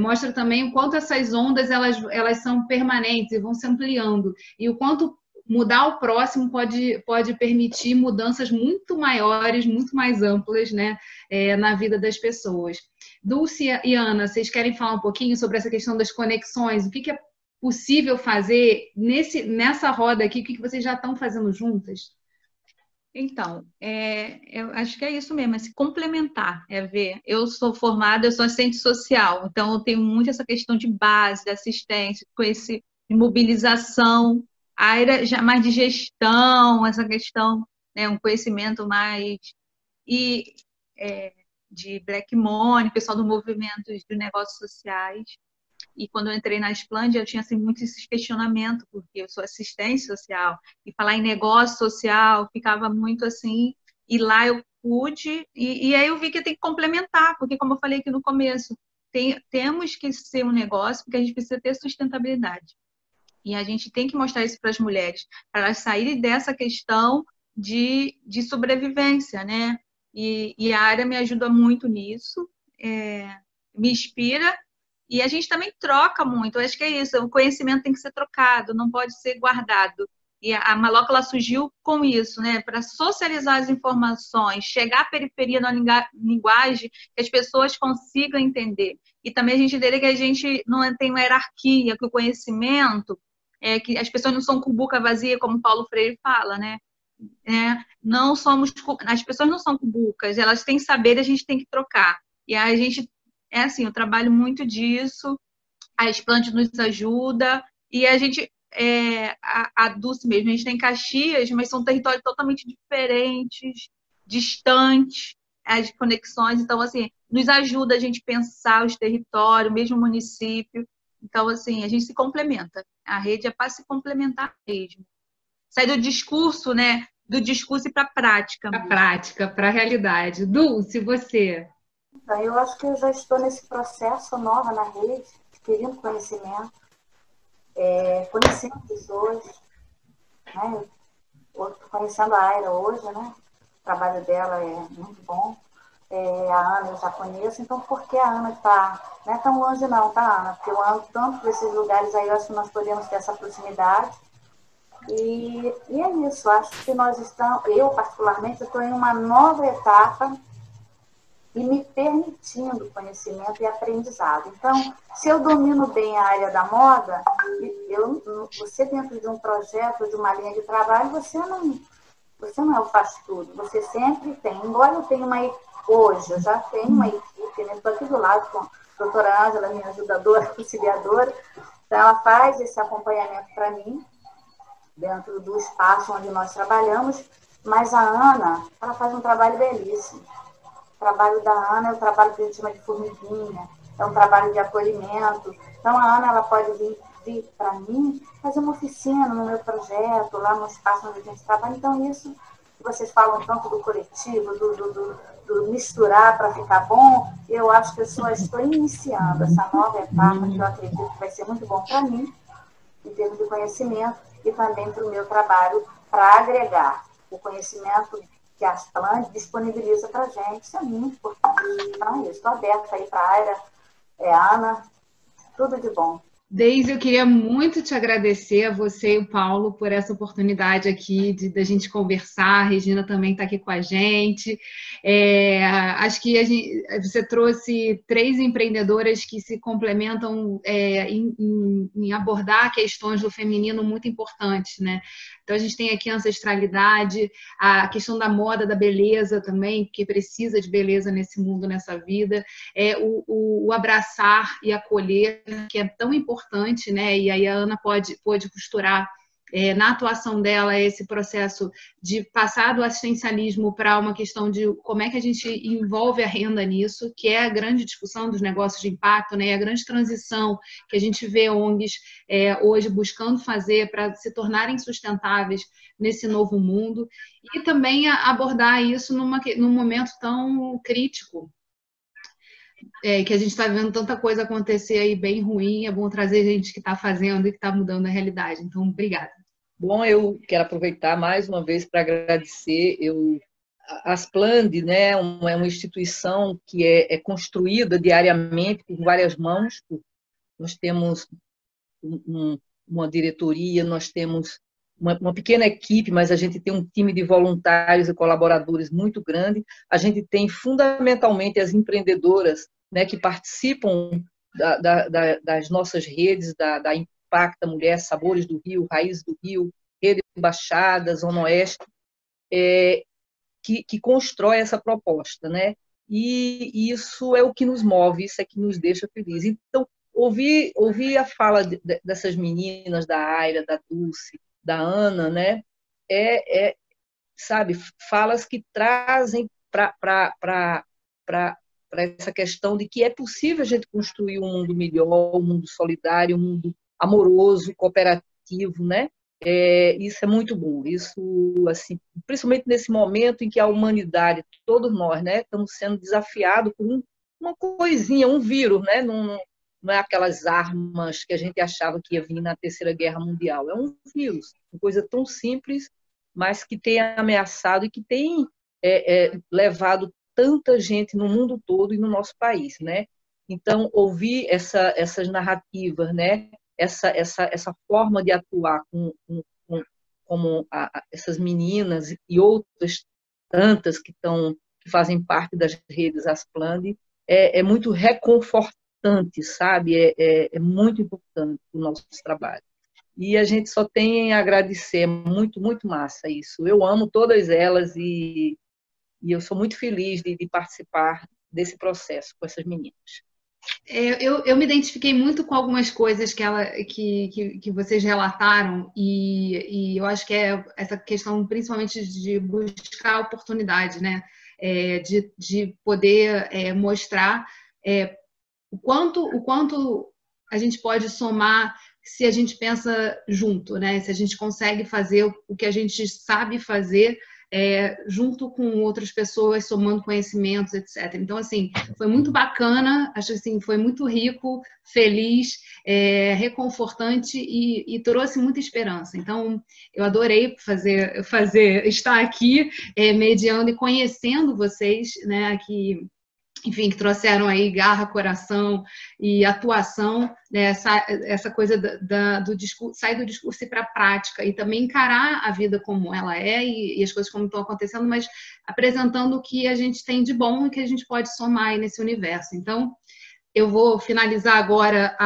mostra também o quanto essas ondas elas são permanentes e vão se ampliando. E o quanto mudar o próximo pode permitir mudanças muito maiores, muito mais amplas, né, na vida das pessoas. Dulce e Ana, vocês querem falar um pouquinho sobre essa questão das conexões? O que é possível fazer nessa roda aqui? O que vocês já estão fazendo juntas? Então, eu acho que é isso mesmo, é se complementar, ver. Eu sou formada, eu sou assistente social, então eu tenho muito essa questão de base, de assistência, de mobilização, a área já mais de gestão, essa questão, né, um conhecimento mais de Black Money, pessoal do movimento de negócios sociais. E quando eu entrei na Splend, eu tinha assim, muito esse questionamento, porque eu sou assistente social, e falar em negócio social ficava muito assim, e lá eu pude, e aí eu vi que tem que complementar, porque como eu falei aqui no começo, temos que ser um negócio, porque a gente precisa ter sustentabilidade. E a gente tem que mostrar isso para as mulheres, para elas saírem dessa questão de sobrevivência, né? E a área me ajuda muito nisso, me inspira, e a gente também troca muito. Eu acho que é isso, o conhecimento tem que ser trocado, não pode ser guardado. E a Maloca, ela surgiu com isso, né? Para socializar as informações, chegar à periferia na linguagem que as pessoas consigam entender. E também a gente entender que a gente não tem uma hierarquia, que o conhecimento, que as pessoas não são cumbuca vazia, como Paulo Freire fala, né? Não somos, as pessoas não são cumbucas, elas têm saber e a gente tem que trocar. E a gente, assim, eu trabalho muito disso, a Splend nos ajuda, e a gente, a Dulce mesmo, a gente tem Caxias, mas são territórios totalmente diferentes, distantes, as conexões, então, assim, nos ajuda a gente pensar os territórios, mesmo o município, então, assim, a gente se complementa, a rede é para se complementar mesmo. Sair do discurso, né? Do discurso e para a prática. Para a prática, para a realidade. Dulce, você? Então, eu acho que eu já estou nesse processo nova na rede, adquirindo conhecimento, conhecendo pessoas, né? Estou conhecendo a Aira hoje, né? O trabalho dela é muito bom. A Ana eu já conheço, então por que a Ana está... Não é tão longe não, tá, Ana? Porque eu ando tanto por esses lugares aí, eu acho que nós podemos ter essa proximidade. E é isso, acho que nós estamos, eu particularmente, estou em uma nova etapa e me permitindo conhecimento e aprendizado. Então, se eu domino bem a área da moda, você dentro de um projeto, de uma linha de trabalho, você não é o faz tudo, você sempre tem, embora eu tenha hoje eu já tenho uma equipe, né? Estou aqui do lado com a doutora Ângela, minha ajudadora, auxiliadora, então ela faz esse acompanhamento para mim, dentro do espaço onde nós trabalhamos, mas a Ana, ela faz um trabalho belíssimo. O trabalho da Ana é o trabalho que a gente chama de formiguinha, é um trabalho de acolhimento. Então, a Ana, ela pode vir para mim fazer uma oficina no meu projeto, lá no espaço onde a gente trabalha. Então, isso que vocês falam tanto do coletivo, do misturar para ficar bom, eu acho que eu só estou iniciando essa nova etapa, que eu acredito que vai ser muito bom para mim, em termos de conhecimento, e também para o meu trabalho, para agregar o conhecimento que a Splend disponibiliza para a gente. Isso é muito importante. Então, eu estou aberta aí para a área, Ana, tudo de bom. Deise, eu queria muito te agradecer a você e o Paulo por essa oportunidade aqui da gente conversar. A Regina também está aqui com a gente. Acho que você trouxe 3 empreendedoras que se complementam em abordar questões do feminino muito importantes, né? Então, a gente tem aqui a ancestralidade, a questão da moda, da beleza também, que precisa de beleza nesse mundo, nessa vida, o abraçar e acolher, que é tão importante, né? E aí a Ana pôde costurar na atuação dela, esse processo de passar do assistencialismo para uma questão de como é que a gente envolve a renda nisso, que é a grande discussão dos negócios de impacto, né? A grande transição que a gente vê ONGs hoje buscando fazer para se tornarem sustentáveis nesse novo mundo, e também abordar isso num momento tão crítico, que a gente está vendo tanta coisa acontecer aí bem ruim. É bom trazer gente que está fazendo e que está mudando a realidade. Então, obrigada. Bom, eu quero aproveitar mais uma vez para agradecer. A Aspland, né, é uma instituição que é construída diariamente por várias mãos. Nós temos uma diretoria, nós temos uma pequena equipe, mas a gente tem um time de voluntários e colaboradores muito grande. A gente tem fundamentalmente as empreendedoras, né, que participam das nossas redes, da Impacta Mulher, Sabores do Rio, Raízes do Rio, Rede Baixada, Zona Oeste, que constrói essa proposta, né? E isso é o que nos move, isso é que nos deixa felizes. Então, ouvir a fala dessas meninas, da Aira, da Dulce, da Ana, né? Sabe, falas que trazem para essa questão de que é possível a gente construir um mundo melhor, um mundo solidário, um mundo amoroso, cooperativo, né? Isso é muito bom. Isso, assim, principalmente nesse momento em que a humanidade, todos nós, né, estamos sendo desafiados por uma coisinha, um vírus, né? Não é aquelas armas que a gente achava que ia vir na Terceira Guerra Mundial. É um vírus, uma coisa tão simples, mas que tem ameaçado e que tem levado tanta gente no mundo todo e no nosso país, né? Então, ouvir essas narrativas, né? Essa forma de atuar como essas meninas e outras tantas que fazem parte das redes Aspland, é muito reconfortante, sabe? É muito importante o nosso trabalho. E a gente só tem a agradecer, muito, muito massa isso. Eu amo todas elas e eu sou muito feliz de participar desse processo com essas meninas. Eu me identifiquei muito com algumas coisas que vocês relataram, e eu acho que é essa questão principalmente de buscar oportunidade, né? De poder mostrar o quanto a gente pode somar se a gente pensa junto, né? Se a gente consegue fazer o que a gente sabe fazer junto com outras pessoas, somando conhecimentos, etc. Então, assim, foi muito bacana, acho assim, foi muito rico, feliz, reconfortante e trouxe muita esperança. Então, eu adorei estar aqui mediando e conhecendo vocês, né, que, enfim, que trouxeram aí garra, coração e atuação, né? Essa coisa do discurso, sair do discurso e para a prática, e também encarar a vida como ela é e as coisas como estão acontecendo, mas apresentando o que a gente tem de bom e que a gente pode somar aí nesse universo. Então, eu vou finalizar agora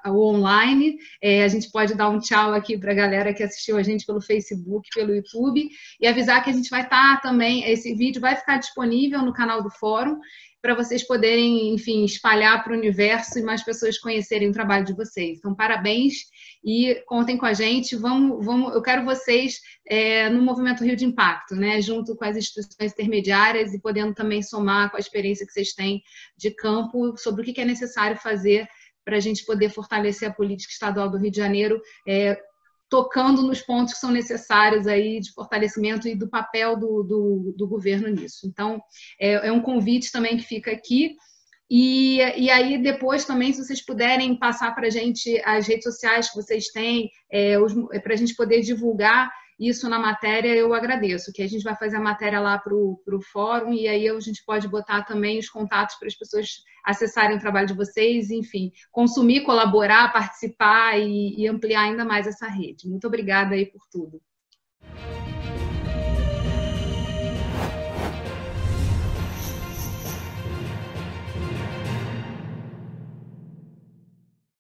o online. A gente pode dar um tchau aqui para a galera que assistiu a gente pelo Facebook, pelo YouTube, e avisar que a gente vai estar também, esse vídeo vai ficar disponível no canal do Fórum, para vocês poderem, enfim, espalhar para o universo e mais pessoas conhecerem o trabalho de vocês. Então, parabéns e contem com a gente. Eu quero vocês no Movimento Rio de Impacto, né? Junto com as instituições intermediárias e podendo também somar com a experiência que vocês têm de campo sobre o que é necessário fazer para a gente poder fortalecer a política estadual do Rio de Janeiro, tocando nos pontos que são necessários aí de fortalecimento e do papel do governo nisso. Então, é um convite também que fica aqui. E aí, depois também, se vocês puderem passar para a gente as redes sociais que vocês têm, para a gente poder divulgar isso na matéria, eu agradeço, que a gente vai fazer a matéria lá para o fórum, e aí a gente pode botar também os contatos para as pessoas acessarem o trabalho de vocês, enfim, consumir, colaborar, participar e ampliar ainda mais essa rede. Muito obrigada aí por tudo.